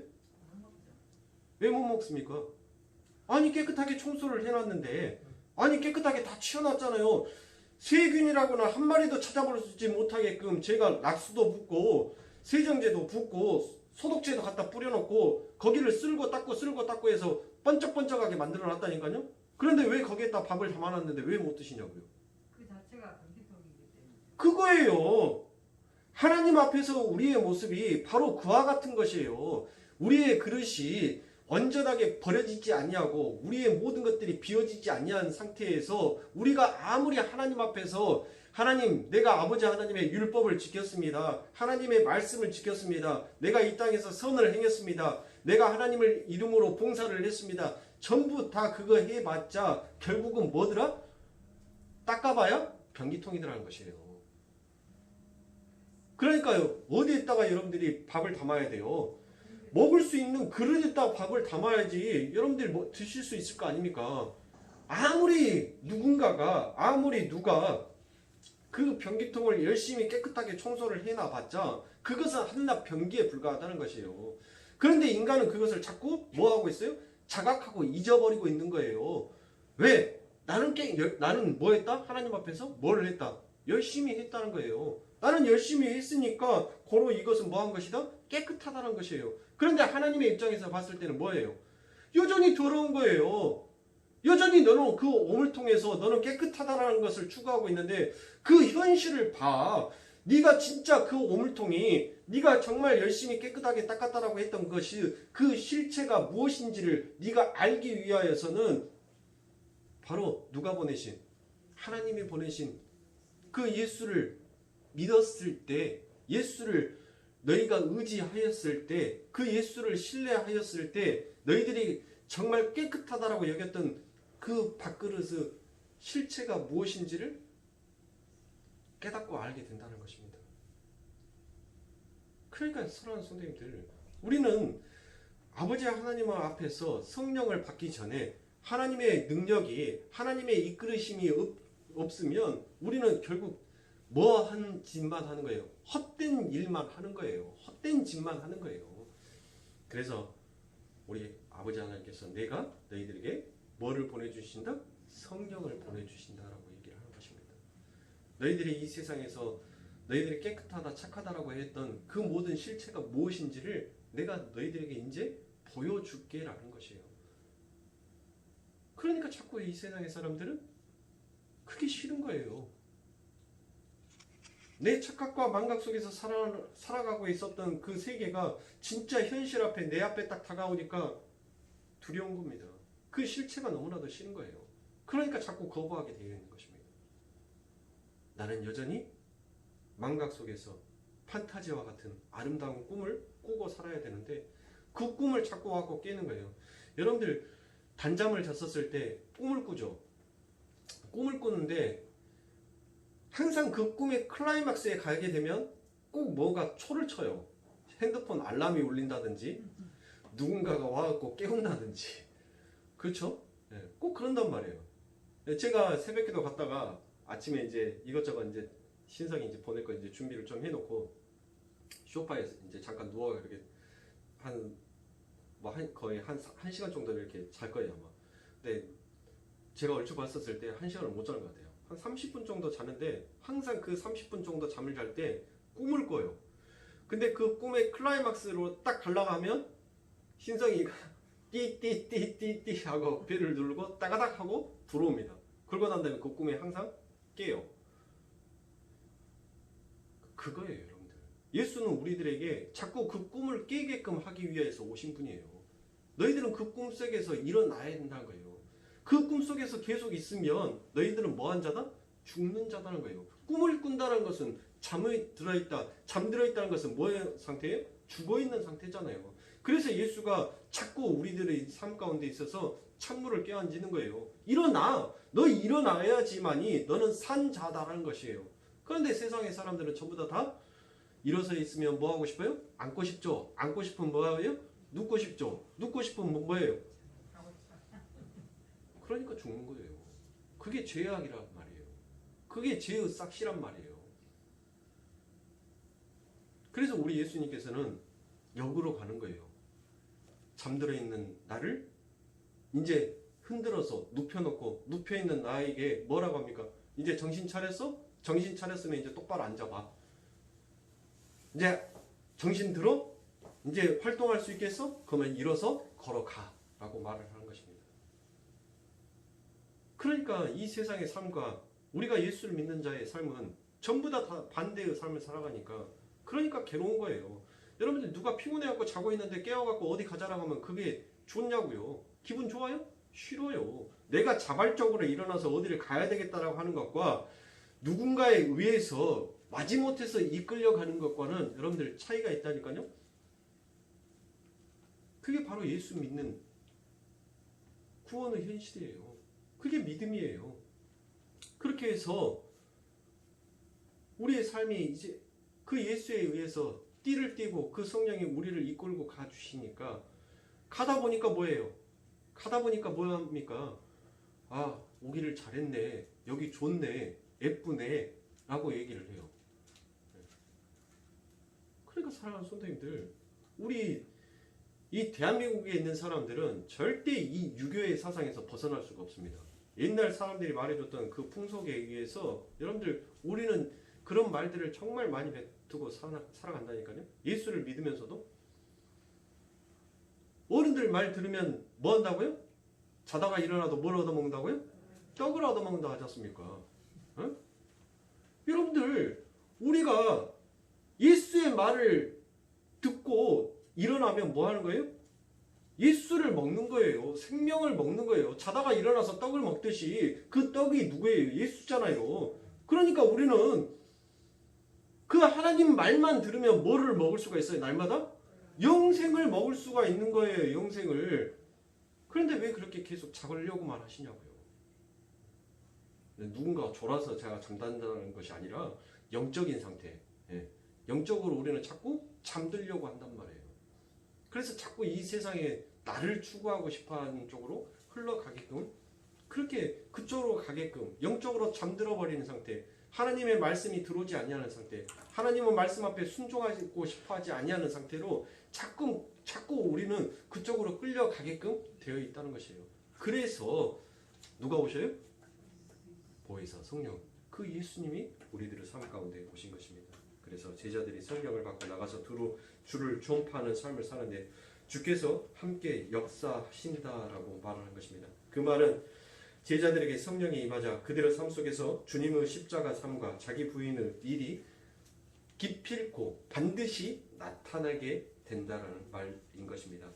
왜 못 먹습니까? 아니 깨끗하게 청소를 해놨는데 아니 깨끗하게 다 치워놨잖아요. 세균이라고나 한 마리도 찾아보지 못하게끔 제가 락스도 붓고 세정제도 붓고 소독제도 갖다 뿌려놓고 거기를 쓸고 닦고 해서 번쩍번쩍하게 만들어놨다니까요. 그런데 왜 거기에다 밥을 담아놨는데 왜 못 드시냐고요. 그 자체가 변기통이기 때문에. 그거예요. 하나님 앞에서 우리의 모습이 바로 그와 같은 것이에요. 우리의 그릇이 온전하게 버려지지 아니하고 우리의 모든 것들이 비워지지 아니한 상태에서 우리가 아무리 하나님 앞에서 하나님, 내가 아버지 하나님의 율법을 지켰습니다. 하나님의 말씀을 지켰습니다. 내가 이 땅에서 선을 행했습니다. 내가 하나님을 이름으로 봉사를 했습니다. 전부 다 그거 해봤자 결국은 뭐더라? 닦아봐야 변기통이더라는 것이에요. 그러니까요. 어디에다가 여러분들이 밥을 담아야 돼요? 먹을 수 있는 그릇에다가 밥을 담아야지 여러분들이 뭐 드실 수 있을 거 아닙니까? 아무리 누가 그 변기통을 열심히 깨끗하게 청소를 해놔봤자 그것은 한낱 변기에 불과하다는 것이에요. 그런데 인간은 그것을 자꾸 뭐 하고 있어요? 자각하고 잊어버리고 있는 거예요. 왜? 나는 뭐 했다? 하나님 앞에서 뭘 했다? 열심히 했다는 거예요. 나는 열심히 했으니까 고로 이것은 뭐 한 것이다? 깨끗하다는 것이에요. 그런데 하나님의 입장에서 봤을 때는 뭐예요? 여전히 더러운 거예요. 여전히 너는 그 오물통에서 너는 깨끗하다는 것을 추구하고 있는데 그 현실을 봐. 네가 진짜 그 오물통이 네가 정말 열심히 깨끗하게 닦았다라고 했던 것이 그 실체가 무엇인지를 네가 알기 위하여서는 바로 누가 보내신 하나님이 보내신 그 예수를 믿었을 때, 예수를 너희가 의지하였을 때, 그 예수를 신뢰하였을 때 너희들이 정말 깨끗하다라고 여겼던 그 밥그릇의 실체가 무엇인지를 깨닫고 알게 된다는 것입니다. 그러니까 사랑하는 성도님들, 우리는 아버지 하나님 앞에서 성령을 받기 전에 하나님의 능력이, 하나님의 이끌으심이 없으면 우리는 결국 뭐 하는 짓만 하는 거예요? 헛된 일만 하는 거예요. 헛된 짓만 하는 거예요. 그래서 우리 아버지 하나님께서 내가 너희들에게 뭐를 보내주신다? 성령을 보내주신다라고 얘기를 하는 것입니다. 너희들이 이 세상에서 너희들이 깨끗하다 착하다라고 했던 그 모든 실체가 무엇인지를 내가 너희들에게 이제 보여줄게라는 것이에요. 그러니까 자꾸 이 세상의 사람들은 그게 싫은 거예요. 내 착각과 망각 속에서 살아가고 있었던 그 세계가 진짜 현실 앞에 내 앞에 딱 다가오니까 두려운 겁니다. 그 실체가 너무나도 싫은 거예요. 그러니까 자꾸 거부하게 되어 있는 것입니다. 나는 여전히 망각 속에서 판타지와 같은 아름다운 꿈을 꾸고 살아야 되는데 그 꿈을 자꾸 갖고 깨는 거예요. 여러분들 단잠을 잤었을 때 꿈을 꾸죠. 꿈을 꾸는데 항상 그 꿈의 클라이막스에 가게 되면 꼭 뭐가 초를 쳐요. 핸드폰 알람이 울린다든지 누군가가 와갖고 깨운다든지 그렇죠? 네, 꼭 그런단 말이에요. 제가 새벽기도 갔다가 아침에 이제 이것저것 이제 신성이 이제 보낼 거 이제 준비를 좀 해놓고 소파에 이제 잠깐 누워 이렇게 거의 한 시간 정도 이렇게 잘 거예요 아마. 근데 제가 얼추 봤었을 때 한 시간을 못 자는 것 같아요. 한 30분 정도 자는데 항상 그 30분 정도 잠을 잘 때 꿈을 꿔요. 근데 그 꿈의 클라이막스로 딱 가려가면 신성이가 띠띠띠띠띠 하고 배를 누르고 따가닥 하고 들어옵니다. 그러고 난 다음에 그 꿈에 항상 깨요. 그거예요 여러분들. 예수는 우리들에게 자꾸 그 꿈을 깨게끔 하기 위해서 오신 분이에요. 너희들은 그 꿈속에서 일어나야 된다는 거예요. 그 꿈속에서 계속 있으면 너희들은 뭐한 자다? 죽는 자다는 거예요. 꿈을 꾼다는 것은 잠들어 있다는 것은 뭐의 상태예요? 죽어있는 상태잖아요. 그래서 예수가 자꾸 우리들의 삶 가운데 있어서 찬물을 깨얹는 거예요. 일어나! 너 일어나야지만이 너는 산 자다라는 것이에요. 그런데 세상의 사람들은 전부 다 일어서 있으면 뭐 하고 싶어요? 앉고 싶죠? 앉고 싶으면 뭐 하요? 눕고 싶죠? 눕고 싶으면 뭐예요? 그러니까 죽는 거예요. 그게 죄악이란 말이에요. 그게 죄의 싹시란 말이에요. 그래서 우리 예수님께서는 역으로 가는 거예요. 잠들어 있는 나를 이제 흔들어서 눕혀놓고 눕혀있는 나에게 뭐라고 합니까? 이제 정신 차렸어? 정신 차렸으면 이제 똑바로 앉아봐. 이제 정신 들어? 이제 활동할 수 있겠어? 그러면 일어서 걸어가 라고 말을 하는 것입니다. 그러니까 이 세상의 삶과 우리가 예수를 믿는 자의 삶은 전부 다 반대의 삶을 살아가니까 그러니까 괴로운 거예요. 여러분들 누가 피곤해갖고 자고 있는데 깨워갖고 어디 가자라고 하면 그게 좋냐고요? 기분 좋아요? 싫어요. 내가 자발적으로 일어나서 어디를 가야 되겠다라고 하는 것과 누군가에 의해서 마지못해서 이끌려가는 것과는 여러분들 차이가 있다니까요. 그게 바로 예수 믿는 구원의 현실이에요. 그게 믿음이에요. 그렇게 해서 우리의 삶이 이제 그 예수에 의해서 띠를 띠고 그 성령이 우리를 이끌고 가주시니까 가다 보니까 뭐예요? 가다 보니까 뭐합니까? 아, 오기를 잘했네. 여기 좋네. 예쁘네. 라고 얘기를 해요. 그러니까 사랑하는 성도님들, 우리 이 대한민국에 있는 사람들은 절대 이 유교의 사상에서 벗어날 수가 없습니다. 옛날 사람들이 말해줬던 그 풍속에 의해서 여러분들 우리는 그런 말들을 정말 많이 뱉고 살아간다니까요. 예수를 믿으면서도 어른들 말 들으면 뭐 한다고요? 자다가 일어나도 뭘 얻어먹는다고요? 떡을 얻어먹는다 하지 않습니까? 어? 여러분들 우리가 예수의 말을 듣고 일어나면 뭐 하는 거예요? 예수를 먹는 거예요. 생명을 먹는 거예요. 자다가 일어나서 떡을 먹듯이 그 떡이 누구예요? 예수잖아요. 그러니까 우리는 그 하나님 말만 들으면 뭐를 먹을 수가 있어요? 날마다? 영생을 먹을 수가 있는 거예요. 영생을. 그런데 왜 그렇게 계속 자려고만 하시냐고요. 누군가가 졸아서 제가 잠든다는 것이 아니라 영적인 상태. 영적으로 우리는 자꾸 잠들려고 한단 말이에요. 그래서 자꾸 이 세상에 나를 추구하고 싶어하는 쪽으로 흘러가게끔 그렇게 그쪽으로 가게끔 영적으로 잠들어 버리는 상태. 하나님의 말씀이 들어오지 아니하는 상태. 하나님의 말씀 앞에 순종하고 싶어하지 아니하는 상태로 자꾸 우리는 그쪽으로 끌려가게끔 되어 있다는 것이에요. 그래서 누가 오셔요? 보혜사 성령. 그 예수님이 우리들의 삶 가운데 오신 것입니다. 그래서 제자들이 성령을 받고 나가서 주를 전파하는 삶을 사는데 주께서 함께 역사하신다라고 말을 한 것입니다. 그 말은 제자들에게 성령이 임하자 그들의 삶 속에서 주님의 십자가 삶과 자기 부인의 일이 기필코 반드시 나타나게 된다라는 말인 것입니다.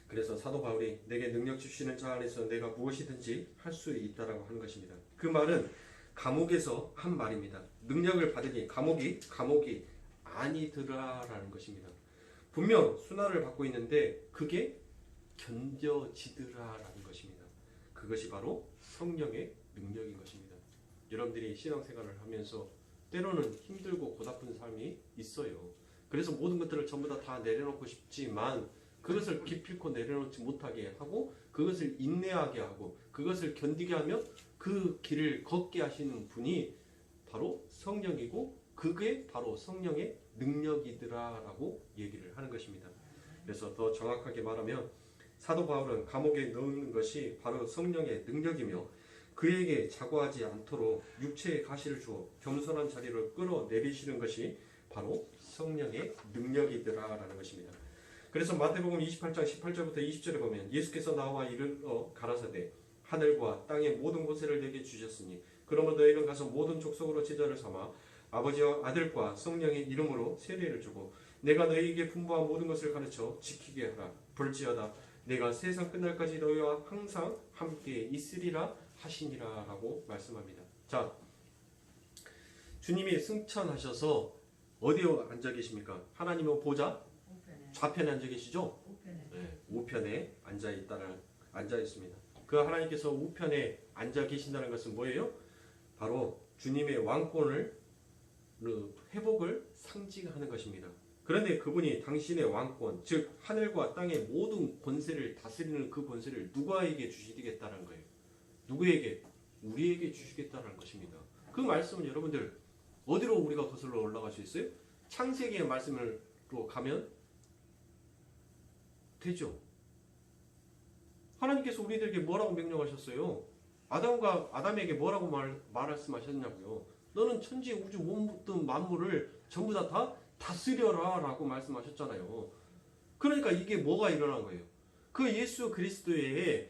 그래서 사도 바울이 내게 능력 주시는 자 안에서 내가 무엇이든지 할 수 있다라고 하는 것입니다. 그 말은 감옥에서 한 말입니다. 능력을 받으니 감옥이 아니더라라는 것입니다. 분명 순환을 받고 있는데 그게 견뎌지더라라는 것입니다. 그것이 바로 성령의 능력인 것입니다. 여러분들이 신앙생활을 하면서 때로는 힘들고 고달픈 삶이 있어요. 그래서 모든 것들을 전부 다 내려놓고 싶지만 그것을 기필코 내려놓지 못하게 하고 그것을 인내하게 하고 그것을 견디게 하며 그 길을 걷게 하시는 분이 바로 성령이고 그게 바로 성령의 능력이더라라고 얘기를 하는 것입니다. 그래서 더 정확하게 말하면 사도 바울은 감옥에 넣는 것이 바로 성령의 능력이며 그에게 자고하지 않도록 육체의 가시를 주어 겸손한 자리를 끌어내리시는 것이 바로 성령의 능력이더라라는 것입니다. 그래서 마태복음 28장 18절부터 20절에 보면 예수께서 나와 이르러 가라사대 하늘과 땅의 모든 권세를 내게 주셨으니 그러므로 너희는 가서 모든 족속으로 제자를 삼아 아버지와 아들과 성령의 이름으로 세례를 주고 내가 너희에게 분부한 모든 것을 가르쳐 지키게 하라. 볼지어다 내가 세상 끝날까지 너희와 항상 함께 있으리라 하시니라 라고 말씀합니다. 자, 주님이 승천하셔서 어디에 앉아 계십니까? 하나님은 보좌 좌편에 앉아 계시죠? 네, 우편에 앉아 있습니다. 그 하나님께서 우편에 앉아 계신다는 것은 뭐예요? 바로 주님의 왕권을 회복을 상징하는 것입니다. 그런데 그분이 당신의 왕권, 즉 하늘과 땅의 모든 권세를 다스리는 그 권세를 누구에게 주시겠다는 거예요? 누구에게? 우리에게 주시겠다는 것입니다. 그 말씀은 여러분들 어디로 우리가 거슬러 올라갈 수 있어요? 창세기의 말씀으로 가면 되죠. 하나님께서 우리들에게 뭐라고 명령하셨어요? 아담에게 뭐라고 말씀하셨냐고요? 너는 천지 우주 모든 만물을 전부 다 다스려라 라고 말씀하셨잖아요. 그러니까 이게 뭐가 일어난 거예요? 그 예수 그리스도의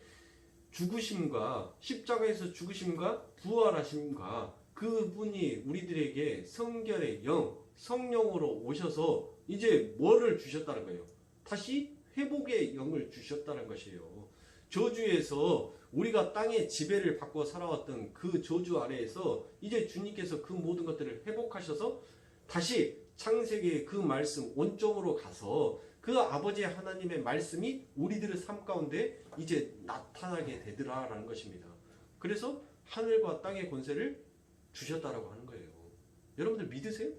죽으심과 십자가에서 죽으심과 부활하심과 그분이 우리들에게 성결의 영, 성령으로 오셔서 이제 뭐를 주셨다는 거예요? 다시 회복의 영을 주셨다는 것이에요. 저주에서 우리가 땅의 지배를 받고 살아왔던 그 저주 아래에서 이제 주님께서 그 모든 것들을 회복하셔서 다시 창세기의 그 말씀 원점으로 가서 그 아버지 하나님의 말씀이 우리들의 삶 가운데 이제 나타나게 되더라라는 것입니다. 그래서 하늘과 땅의 권세를 주셨다라고 하는 거예요. 여러분들 믿으세요?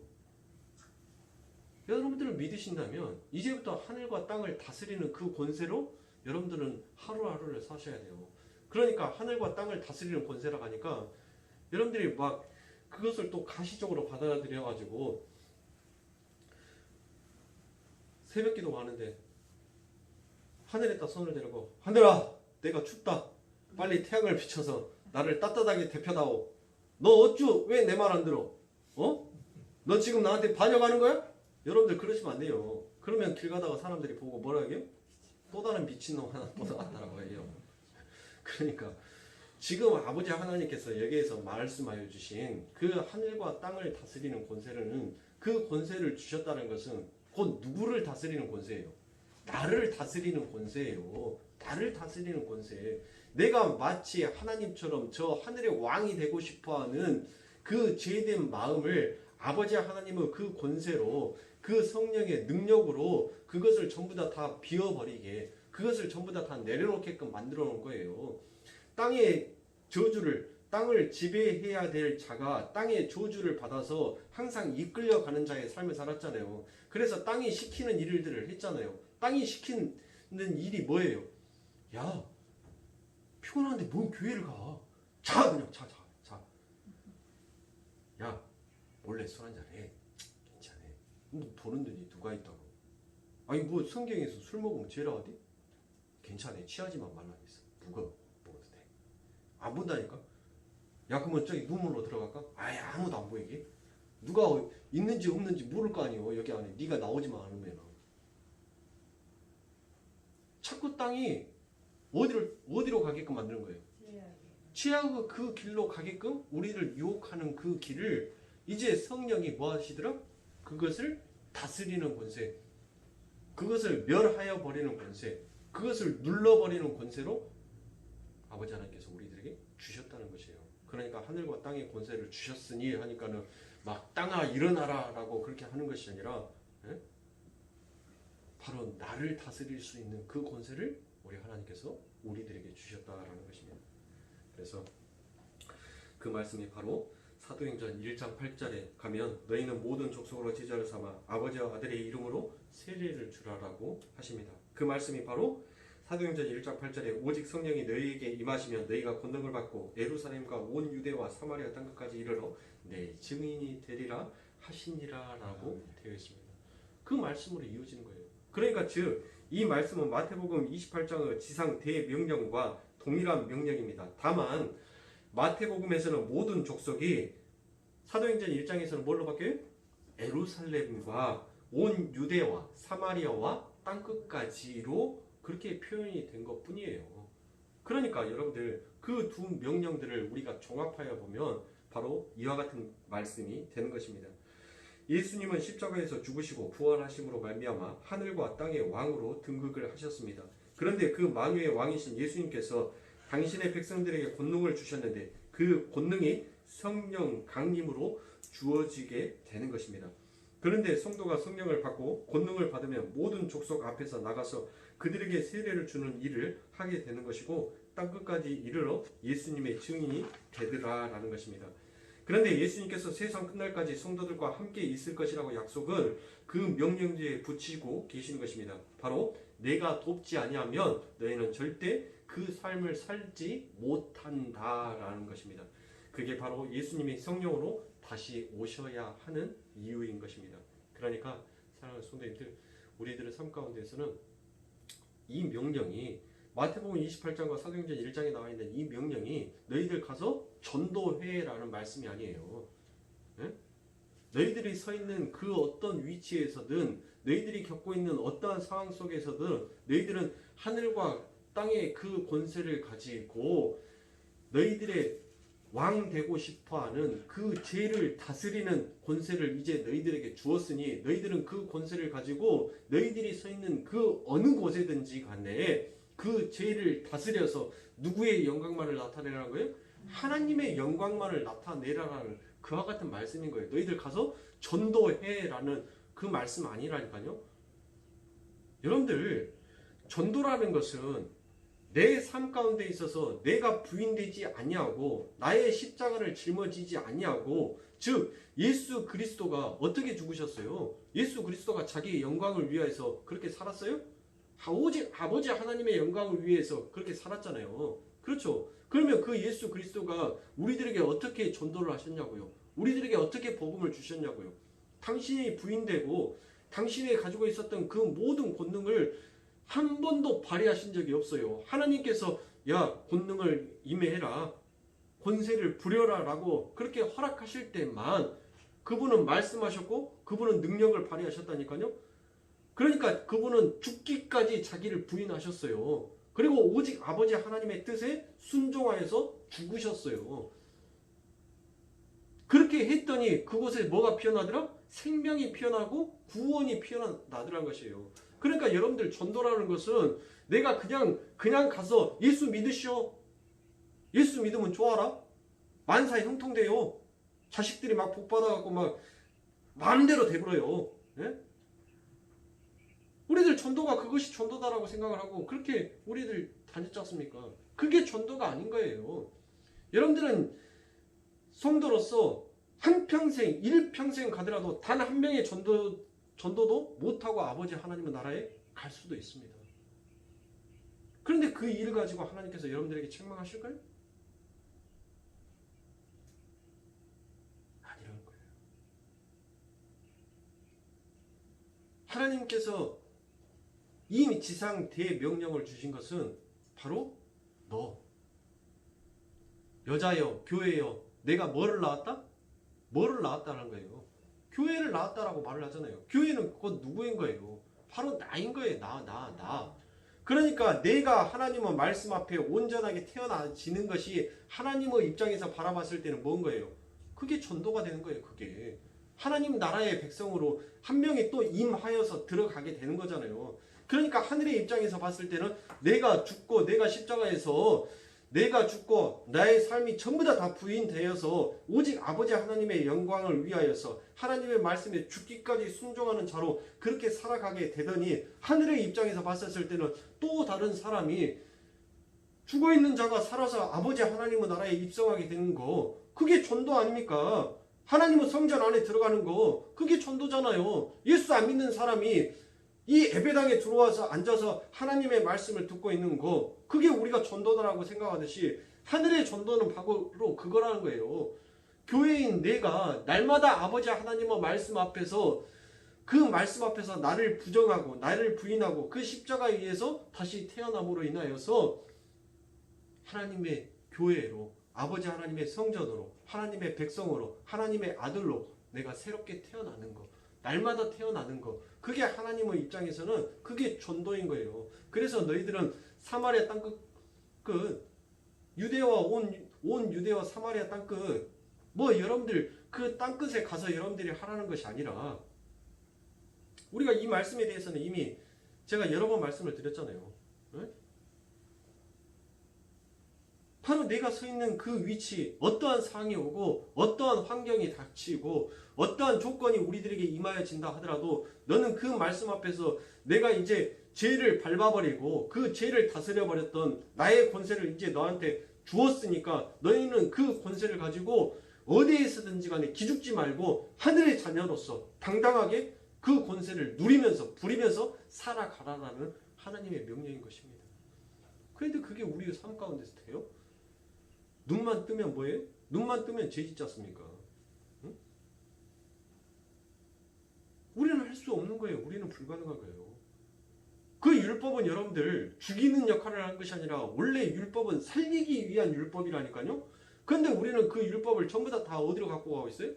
여러분들을 믿으신다면 이제부터 하늘과 땅을 다스리는 그 권세로 여러분들은 하루하루를 사셔야 돼요. 그러니까 하늘과 땅을 다스리는 권세라고 하니까 여러분들이 막 그것을 또 가시적으로 받아들여 가지고 새벽 기도 가는데 하늘에다 손을 대고 하늘아 내가 춥다 빨리 태양을 비춰서 나를 따뜻하게 데펴다오. 너 어쭈 왜 내 말 안 들어? 어? 너 지금 나한테 반역하는 거야? 여러분들 그러시면 안 돼요. 그러면 길 가다가 사람들이 보고 뭐라 해요? 또 다른 미친놈 하나 또 나왔다라고 해요. 그러니까 지금 아버지 하나님께서 여기에서 말씀하여 주신 그 하늘과 땅을 다스리는 권세는 그 권세를 주셨다는 것은 곧 누구를 다스리는 권세예요? 나를 다스리는 권세예요. 나를 다스리는 권세. 내가 마치 하나님처럼 저 하늘의 왕이 되고 싶어하는 그 죄된 마음을 아버지 하나님의 그 권세로 그 성령의 능력으로 그것을 전부 다 비워버리게 그것을 전부 다 내려놓게끔 만들어 놓은 거예요. 땅의 저주를 땅을 지배해야 될 자가 땅의 저주를 받아서 항상 이끌려가는 자의 삶을 살았잖아요. 그래서 땅이 시키는 일들을 했잖아요. 땅이 시키는 일이 뭐예요? 야 피곤한데 뭔 교회를 가? 자 그냥 자. 야 몰래 술 한잔 해. 괜찮아. 뭐 보는 눈이 누가 있다고. 아니 뭐 성경에서 술 먹으면 죄라 하디? 괜찮아. 취하지만 말라 했어. 누가 먹어도 돼. 안 본다니까? 야 그러면 저기 눈물로 들어갈까? 아예 아무도 안 보이게? 누가 있는지 없는지 모를 거 아니에요. 여기 안에 네가 나오지만 않으면. 자꾸 땅이 어디로 가게끔 만드는 거예요? 죄악의 그 길로 가게끔 우리를 유혹하는 그 길을 이제 성령이 뭐 하시더라? 그것을 다스리는 권세, 그것을 멸하여 버리는 권세, 그것을 눌러버리는 권세로 아버지 하나님께서 우리들에게 주셨다는 것이에요. 그러니까 하늘과 땅의 권세를 주셨으니 하니까는 막 땅아 일어나라 라고 그렇게 하는 것이 아니라 바로 나를 다스릴 수 있는 그 권세를 우리 하나님께서 우리들에게 주셨다라는 것입니다. 그래서 그 말씀이 바로 사도행전 1장 8절에 가면 너희는 모든 족속으로 제자를 삼아 아버지와 아들의 이름으로 세례를 주라라고 하십니다. 그 말씀이 바로 사도행전 1장 8절에 오직 성령이 너희에게 임하시면 너희가 권능을 받고 예루살렘과 온 유대와 사마리아 땅끝까지 이르러 내 증인이 되리라 하시니라라고 되어 있습니다. 그 말씀으로 이어지는 거예요. 그러니까 즉 이 말씀은 마태복음 28장의 지상 대명령과 동일한 명령입니다. 다만 마태복음에서는 모든 족속이 사도행전 1장에서는 뭘로 바뀌어요? 예루살렘과 온 유대와 사마리아와 땅끝까지로 그렇게 표현이 된 것뿐이에요. 그러니까 여러분들 그 두 명령들을 우리가 종합하여 보면 바로 이와 같은 말씀이 되는 것입니다. 예수님은 십자가에서 죽으시고 부활하심으로 말미암아 하늘과 땅의 왕으로 등극을 하셨습니다. 그런데 그 만유의 왕이신 예수님께서 당신의 백성들에게 권능을 주셨는데 그 권능이 성령 강림으로 주어지게 되는 것입니다. 그런데 성도가 성령을 받고 권능을 받으면 모든 족속 앞에서 나가서 그들에게 세례를 주는 일을 하게 되는 것이고 땅끝까지 이르러 예수님의 증인이 되더라라는 것입니다. 그런데 예수님께서 세상 끝날까지 성도들과 함께 있을 것이라고 약속을 그 명령지에 붙이고 계시는 것입니다. 바로 내가 돕지 아니하면 너희는 절대 그 삶을 살지 못한다라는 것입니다. 그게 바로 예수님이 성령으로 다시 오셔야 하는 이유인 것입니다. 그러니까 사랑하는 성도님들, 우리들의 삶 가운데서는 이 명령이 마태복음 28장과 사도행전 1장에 나와 있는 이 명령이 너희들 가서 전도해라는 말씀이 아니에요. 네? 너희들이 서 있는 그 어떤 위치에서든 너희들이 겪고 있는 어떠한 상황 속에서든 너희들은 하늘과 땅의 그 권세를 가지고 너희들의 왕 되고 싶어하는 그 죄를 다스리는 권세를 이제 너희들에게 주었으니 너희들은 그 권세를 가지고 너희들이 서 있는 그 어느 곳에든지 간에 그 죄를 다스려서 누구의 영광만을 나타내라는 거예요? 하나님의 영광만을 나타내라는 그와 같은 말씀인 거예요. 너희들 가서 전도해라는 그 말씀 아니라니까요. 여러분들 전도라는 것은 내 삶 가운데 있어서 내가 부인되지 아니하고 나의 십자가를 짊어지지 아니하고 즉 예수 그리스도가 어떻게 죽으셨어요? 예수 그리스도가 자기의 영광을 위하여서 그렇게 살았어요? 오직 아버지 하나님의 영광을 위해서 그렇게 살았잖아요. 그렇죠? 그러면 그 예수 그리스도가 우리들에게 어떻게 전도를 하셨냐고요? 우리들에게 어떻게 복음을 주셨냐고요? 당신이 부인되고 당신이 가지고 있었던 그 모든 권능을 한 번도 발휘하신 적이 없어요. 하나님께서 야 권능을 임해라, 권세를 부려라 라고 그렇게 허락하실 때만 그분은 말씀하셨고 그분은 능력을 발휘하셨다니까요. 그러니까 그분은 죽기까지 자기를 부인하셨어요. 그리고 오직 아버지 하나님의 뜻에 순종하여서 죽으셨어요. 그렇게 했더니 그곳에 뭐가 피어나더라? 생명이 피어나고 구원이 피어나더라는 것이에요. 그러니까 여러분들 전도라는 것은 내가 그냥 가서 예수 믿으시오. 예수 믿으면 좋아라. 만사 형통돼요. 자식들이 막 복받아갖고 막 마음대로 돼버려요. 예? 우리들 전도가 그것이 전도다라고 생각을 하고 그렇게 우리들 다녔지 않습니까? 그게 전도가 아닌 거예요. 여러분들은 성도로서 한평생, 일평생 가더라도 단 한 명의 전도도 못하고 아버지 하나님의 나라에 갈 수도 있습니다. 그런데 그 일을 가지고 하나님께서 여러분들에게 책망하실까요? 아니라는 거예요. 하나님께서 이 지상 대명령을 주신 것은 바로 너 여자여 교회여 내가 뭐를 낳았다? 뭐를 낳았다는 거예요. 교회를 낳았다라고 말을 하잖아요. 교회는 그건 누구인 거예요? 바로 나인 거예요. 나. 그러니까 내가 하나님의 말씀 앞에 온전하게 태어나지는 것이 하나님의 입장에서 바라봤을 때는 뭔 거예요? 그게 전도가 되는 거예요. 그게 하나님 나라의 백성으로 한 명이 또 임하여서 들어가게 되는 거잖아요. 그러니까 하늘의 입장에서 봤을 때는 내가 죽고 내가 십자가에서 내가 죽고 나의 삶이 전부 다 부인되어서 오직 아버지 하나님의 영광을 위하여서 하나님의 말씀에 죽기까지 순종하는 자로 그렇게 살아가게 되더니 하늘의 입장에서 봤었을 때는 또 다른 사람이 죽어있는 자가 살아서 아버지 하나님의 나라에 입성하게 되는 거, 그게 전도 아닙니까? 하나님의 성전 안에 들어가는 거, 그게 전도잖아요. 예수 안 믿는 사람이 이 예배당에 들어와서 앉아서 하나님의 말씀을 듣고 있는 거, 그게 우리가 전도다라고 생각하듯이 하늘의 전도는 바로 그거라는 거예요. 교회인 내가 날마다 아버지 하나님의 말씀 앞에서 그 말씀 앞에서 나를 부정하고 나를 부인하고 그 십자가에 의해서 다시 태어남으로 인하여서 하나님의 교회로, 아버지 하나님의 성전으로, 하나님의 백성으로, 하나님의 아들로 내가 새롭게 태어나는 거, 날마다 태어나는 거, 그게 하나님의 입장에서는 그게 전도인 거예요. 그래서 너희들은 사마리아 땅끝 유대와 온 유대와 사마리아 땅끝, 뭐 여러분들 그 땅끝에 가서 여러분들이 하라는 것이 아니라, 우리가 이 말씀에 대해서는 이미 제가 여러 번 말씀을 드렸잖아요. 네? 바로 내가 서 있는 그 위치, 어떠한 상황이 오고 어떠한 환경이 닥치고 어떠한 조건이 우리들에게 임하여진다 하더라도 너는 그 말씀 앞에서 내가 이제 죄를 밟아버리고 그 죄를 다스려버렸던 나의 권세를 이제 너한테 주었으니까 너희는 그 권세를 가지고 어디에서든지 간에 기죽지 말고 하늘의 자녀로서 당당하게 그 권세를 누리면서 부리면서 살아가라라는 하나님의 명령인 것입니다. 그런데 그게 우리 삶 가운데서 돼요? 눈만 뜨면 뭐예요? 눈만 뜨면 죄 짓지 않습니까? 응? 우리는 할 수 없는 거예요. 우리는 불가능한 거예요. 그 율법은 여러분들 죽이는 역할을 한 것이 아니라 원래 율법은 살리기 위한 율법이라니까요. 그런데 우리는 그 율법을 전부 다 어디로 갖고 가고 있어요?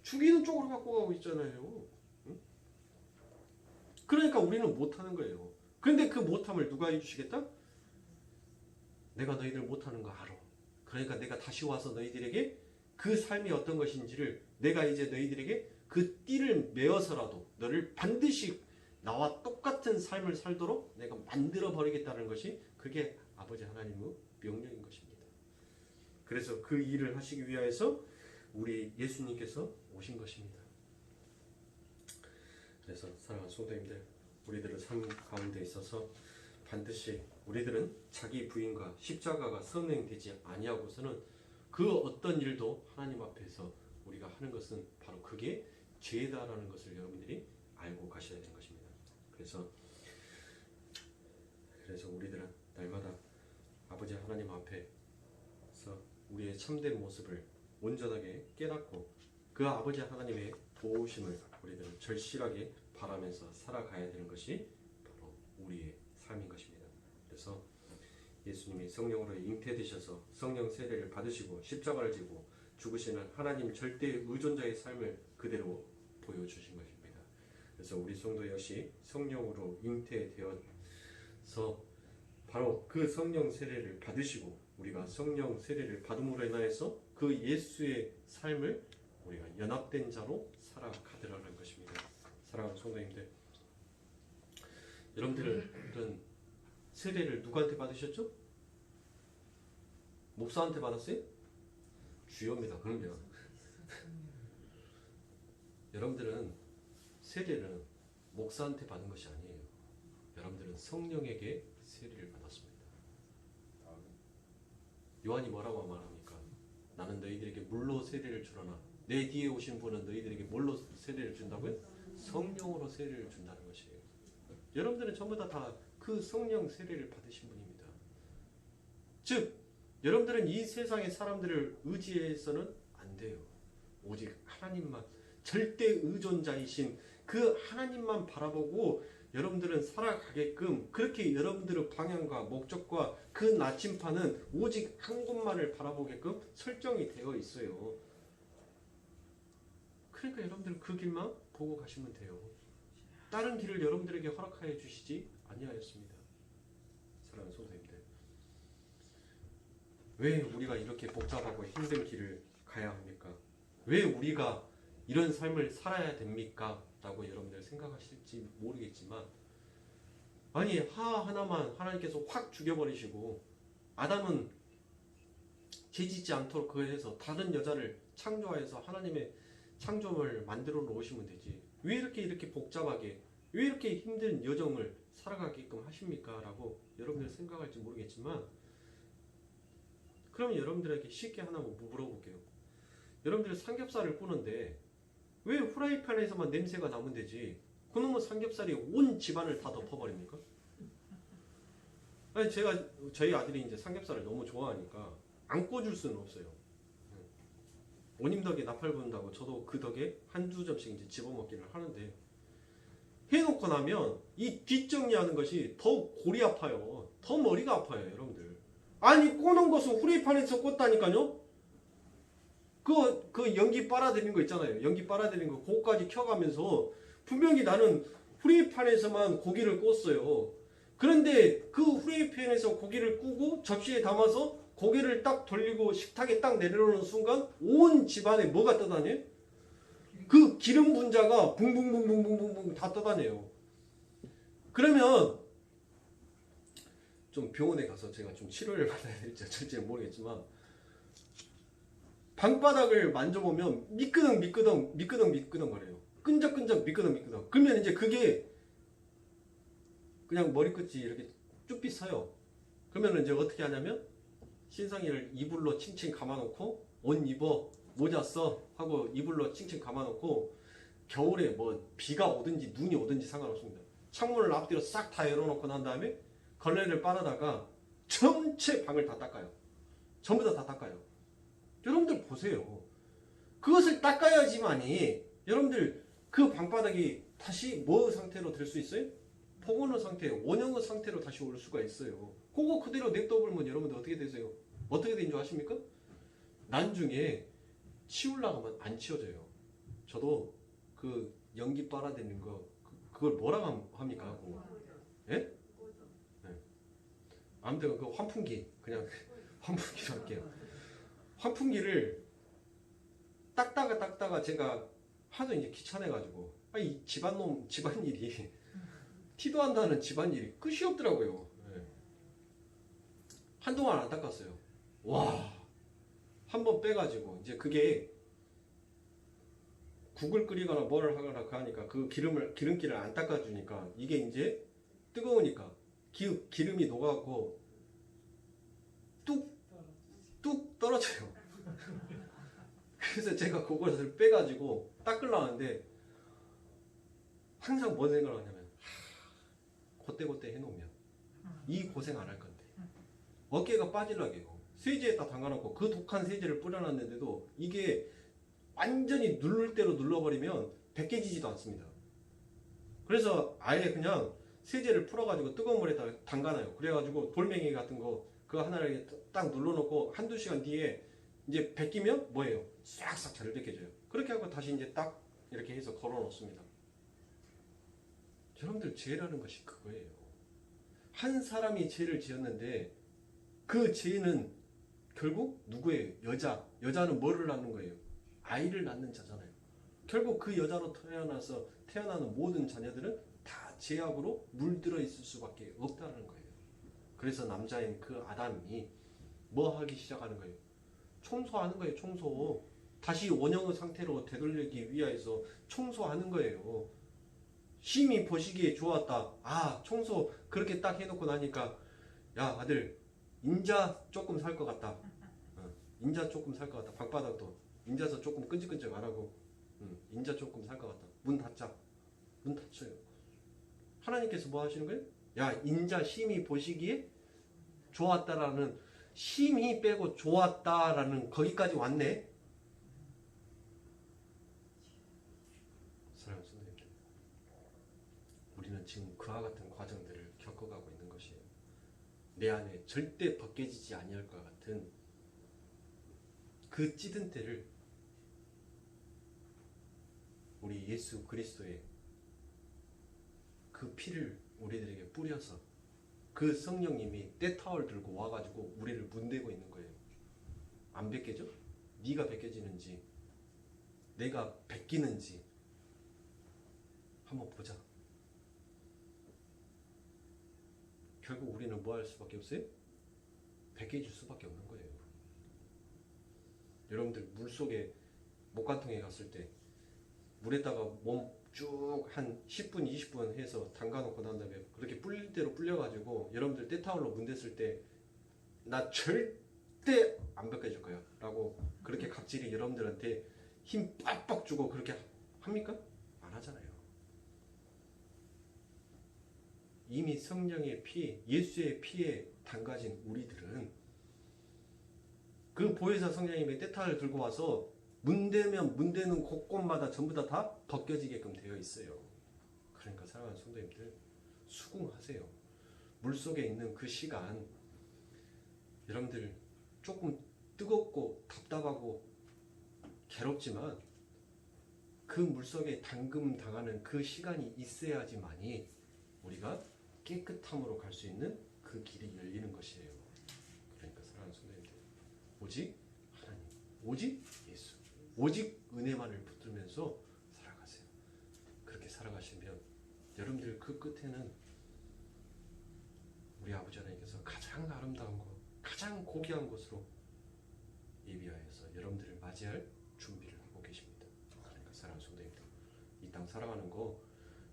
죽이는 쪽으로 갖고 가고 있잖아요. 응? 그러니까 우리는 못하는 거예요. 그런데 그 못함을 누가 해주시겠다? 내가 너희들 못하는 거 알아. 그러니까 내가 다시 와서 너희들에게 그 삶이 어떤 것인지를 내가 이제 너희들에게 그 띠를 메어서라도 너를 반드시 나와 똑같은 삶을 살도록 내가 만들어 버리겠다는 것이 그게 아버지 하나님의 명령인 것입니다. 그래서 그 일을 하시기 위하여서 우리 예수님께서 오신 것입니다. 그래서 사랑하는 성도님들, 우리들의 삶 가운데 있어서 반드시 우리들은 자기 부인과 십자가가 선행되지 아니하고서는 그 어떤 일도 하나님 앞에서 우리가 하는 것은 바로 그게 죄다라는 것을 여러분들이 알고 가셔야 되는 것입니다. 그래서 우리들은 날마다 아버지 하나님 앞에서 우리의 참된 모습을 온전하게 깨닫고 그 아버지 하나님의 도우심을 우리들은 절실하게 바라면서 살아가야 되는 것이 바로 우리의 삶인 것입니다. 그래서 예수님이 성령으로 잉태되셔서 성령 세례를 받으시고 십자가를 지고 죽으시는 하나님 절대 의존자의 삶을 그대로 보여주신 것입니다. 그래서 우리 성도 역시 성령으로 잉태되어서 바로 그 성령 세례를 받으시고 우리가 성령 세례를 받음으로 인하여서 그 예수의 삶을 우리가 연합된 자로 살아가더라는 것입니다. 사랑하는 성도님들, 여러분들은 세례를 누구한테 받으셨죠? 목사한테 받았어요? 주여입니다. 그럼요. 여러분들은 세례는 목사한테 받은 것이 아니에요. 여러분들은 성령에게 세례를 받았습니다. 요한이 뭐라고 말합니까? 나는 너희들에게 물로 세례를 주려나 내 뒤에 오신 분은 너희들에게 뭘로 세례를 준다고요? 성령으로 세례를 준다는 것이에요. 여러분들은 전부 다 그 성령 세례를 받으신 분입니다. 즉 여러분들은 이 세상의 사람들을 의지해서는 안 돼요. 오직 하나님만, 절대 의존자이신 그 하나님만 바라보고 여러분들은 살아가게끔 그렇게 여러분들의 방향과 목적과 그 나침판은 오직 한 곳만을 바라보게끔 설정이 되어 있어요. 그러니까 여러분들은 그 길만 보고 가시면 돼요. 다른 길을 여러분들에게 허락하여 주시지 아니하였습니다. 왜 우리가 이렇게 복잡하고 힘든 길을 가야 합니까? 왜 우리가 이런 삶을 살아야 됩니까? 라고 여러분들 생각하실지 모르겠지만 아니 하나만 하나님께서 확 죽여버리시고 아담은 죄짓지 않도록 그해서 다른 여자를 창조하여서 하나님의 창조를 만들어 놓으시면 되지 왜 이렇게 복잡하게 왜 이렇게 힘든 여정을 살아가게끔 하십니까? 라고 여러분들 생각할지 모르겠지만 그러면 여러분들에게 쉽게 하나 물어볼게요. 여러분들 삼겹살을 구는데 왜 후라이팬에서만 냄새가 나면 되지 그놈의 삼겹살이 온 집안을 다 덮어버립니까? 아니 저희 아들이 이제 삼겹살을 너무 좋아하니까 안 구워줄 수는 없어요. 오님 덕에 나팔 부른다고 저도 그 덕에 한두 점씩 이제 집어먹기를 하는데 해놓고 나면 이 뒷정리하는 것이 더 골이 아파요. 더 머리가 아파요, 여러분들. 아니 꼬는 것은 후라이팬에서 꽂다니까요. 그 연기 빨아들이는 거 있잖아요. 연기 빨아들이는 거 그거까지 켜가면서 분명히 나는 후라이팬에서만 고기를 꽂았어요. 그런데 그 후라이팬에서 고기를 구고 접시에 담아서 고개를 딱 돌리고 식탁에 딱 내려오는 순간 온 집안에 뭐가 떠다녀요? 그 기름 분자가 붕붕붕붕붕붕 다 떠다녀요. 그러면 좀 병원에 가서 제가 좀 치료를 받아야 될지 어쩔지 모르겠지만 방바닥을 만져보면 미끄덩 거려요. 끈적끈적 미끄덩. 그러면 이제 그게 그냥 머리끝이 이렇게 쭈삐 서요. 그러면 이제 어떻게 하냐면 신상이를 이불로 칭칭 감아놓고 옷 입어 모자 써 하고 이불로 칭칭 감아놓고 겨울에 뭐 비가 오든지 눈이 오든지 상관없습니다. 창문을 앞뒤로 싹 다 열어놓고 난 다음에 걸레를 빨아다가 전체 방을 다 닦아요. 전부 다 닦아요. 여러분들 보세요. 그것을 닦아야지만이 여러분들 그 방바닥이 다시 뭐 상태로 될 수 있어요? 포근한 상태, 원형의 상태로 다시 올 수가 있어요. 그거 그대로 냅둬버리면 여러분들 어떻게 되세요? 어떻게 되는 줄 아십니까? 나중에 치우려고 하면 안 치워져요. 저도 그 연기 빨아들이는 거 그걸 뭐라고 합니까? 예? 네. 아무튼 그 환풍기 그냥 환풍기로 할게요. 환풍기를 닦다가 제가 하도 이제 귀찮아가지고 이 집안일이 티도 안 나는 집안일이 끝이 없더라고요. 네. 한동안 안 닦았어요. 와, 한번 빼가지고 이제 그게 국을 끓이거나 뭐를 하거나 하니까 그 기름기를 안 닦아주니까 이게 이제 뜨거우니까 기름이 녹아갖고 뚝 떨어져요. 그래서 제가 그것을 빼가지고 닦으려고 하는데 항상 뭔 생각을 하냐면 그때 해놓으면 이 고생 안 할 건데 어깨가 빠질라게요. 세제에다 담가놓고 그 독한 세제를 뿌려놨는데도 이게 완전히 누를 대로 눌러버리면 벗겨지지도 않습니다. 그래서 아예 그냥 세제를 풀어가지고 뜨거운 물에다 담가놔요. 그래가지고 돌멩이 같은 거 그거 하나를 딱 눌러놓고 한두 시간 뒤에 이제 벗기면 뭐예요? 싹싹 잘 벗겨져요. 그렇게 하고 다시 이제 딱 이렇게 해서 걸어놓습니다. 여러분들 죄라는 것이 그거예요. 한 사람이 죄를 지었는데 그 죄는 결국 누구예요? 여자는 뭐를 낳는 거예요? 아이를 낳는 자잖아요. 결국 그 여자로 태어나는 모든 자녀들은 다 죄악으로 물들어 있을 수밖에 없다는 거예요. 그래서 남자인 그 아담이 뭐 하기 시작하는 거예요? 청소하는 거예요. 청소. 다시 원형의 상태로 되돌리기 위해서 청소하는 거예요. 심히 보시기에 좋았다. 아, 청소 그렇게 딱 해놓고 나니까 야 아들 인자 조금 살 것 같다. 인자 조금 살 것 같다. 방바닥도 인자서 조금 끈적끈적 안 하고 인자 조금 살 것 같다. 문 닫자. 문 닫혀요. 하나님께서 뭐 하시는 거예요? 야 인자 심히 보시기에 좋았다라는 심히 빼고 좋았다라는 거기까지 왔네. 사랑하는 성도님들, 우리는 지금 그와 같은 과정들을 겪어가고 있는 것이에요. 내 안에 절대 벗겨지지 아니할 것 같은 그 찌든 때를 우리 예수 그리스도의 그 피를 우리들에게 뿌려서 그 성령님이 때타월 들고 와가지고 우리를 문대고 있는 거예요. 안 벗겨져? 네가 벗겨지는지 내가 벗기는지 한번 보자. 결국 우리는 뭐 할 수밖에 없어요? 벗겨질 수밖에 없는 거예요. 여러분들 물속에 목간통에 갔을 때 물에다가 몸 쭉 한 10분 20분 해서 담가놓고 난 다음에 그렇게 불릴 대로 불려가지고 여러분들 때타올로 문댔을 때 나 절대 안 벗겨질 거야 라고 그렇게 갑질이 여러분들한테 힘 빡빡 주고 그렇게 합니까? 안 하잖아요. 이미 성령의 피, 예수의 피에 담가진 우리들은 그 보혜사 성령님의 때타를 들고 와서 문대면 문대는 곳곳마다 전부 다 벗겨지게끔 되어 있어요. 그러니까 사랑하는 성도님들 수긍하세요. 물속에 있는 그 시간 여러분들 조금 뜨겁고 답답하고 괴롭지만 그 물속에 담금 당하는 그 시간이 있어야지만이 우리가 깨끗함으로 갈 수 있는 그 길이 열리는 것이에요. 그러니까 사랑하는 성도님들 오직 하나님, 오직 예수, 오직 은혜만을 붙들면서 살아가세요. 그렇게 살아가시면 여러분들 그 끝에는 우리 아버지 하나님께서 가장 아름다운 것, 가장 고귀한 것으로 예비하여서 여러분들을 맞이할 준비를 하고 계십니다. 그러니까 사랑하는 성도님들 이 땅 살아가는 거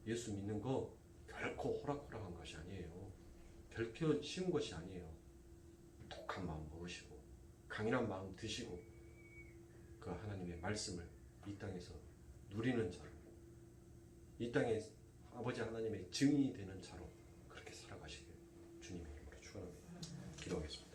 예수 믿는 거 결코 호락호락한 것이 아니에요. 결코 쉬운 것이 아니에요. 독한 마음 먹으시고 강인한 마음 드시고 그 하나님의 말씀을 이 땅에서 누리는 자로 이 땅에 아버지 하나님의 증인이 되는 자로 그렇게 살아가시길 주님의 이름으로 축원합니다. 기도하겠습니다.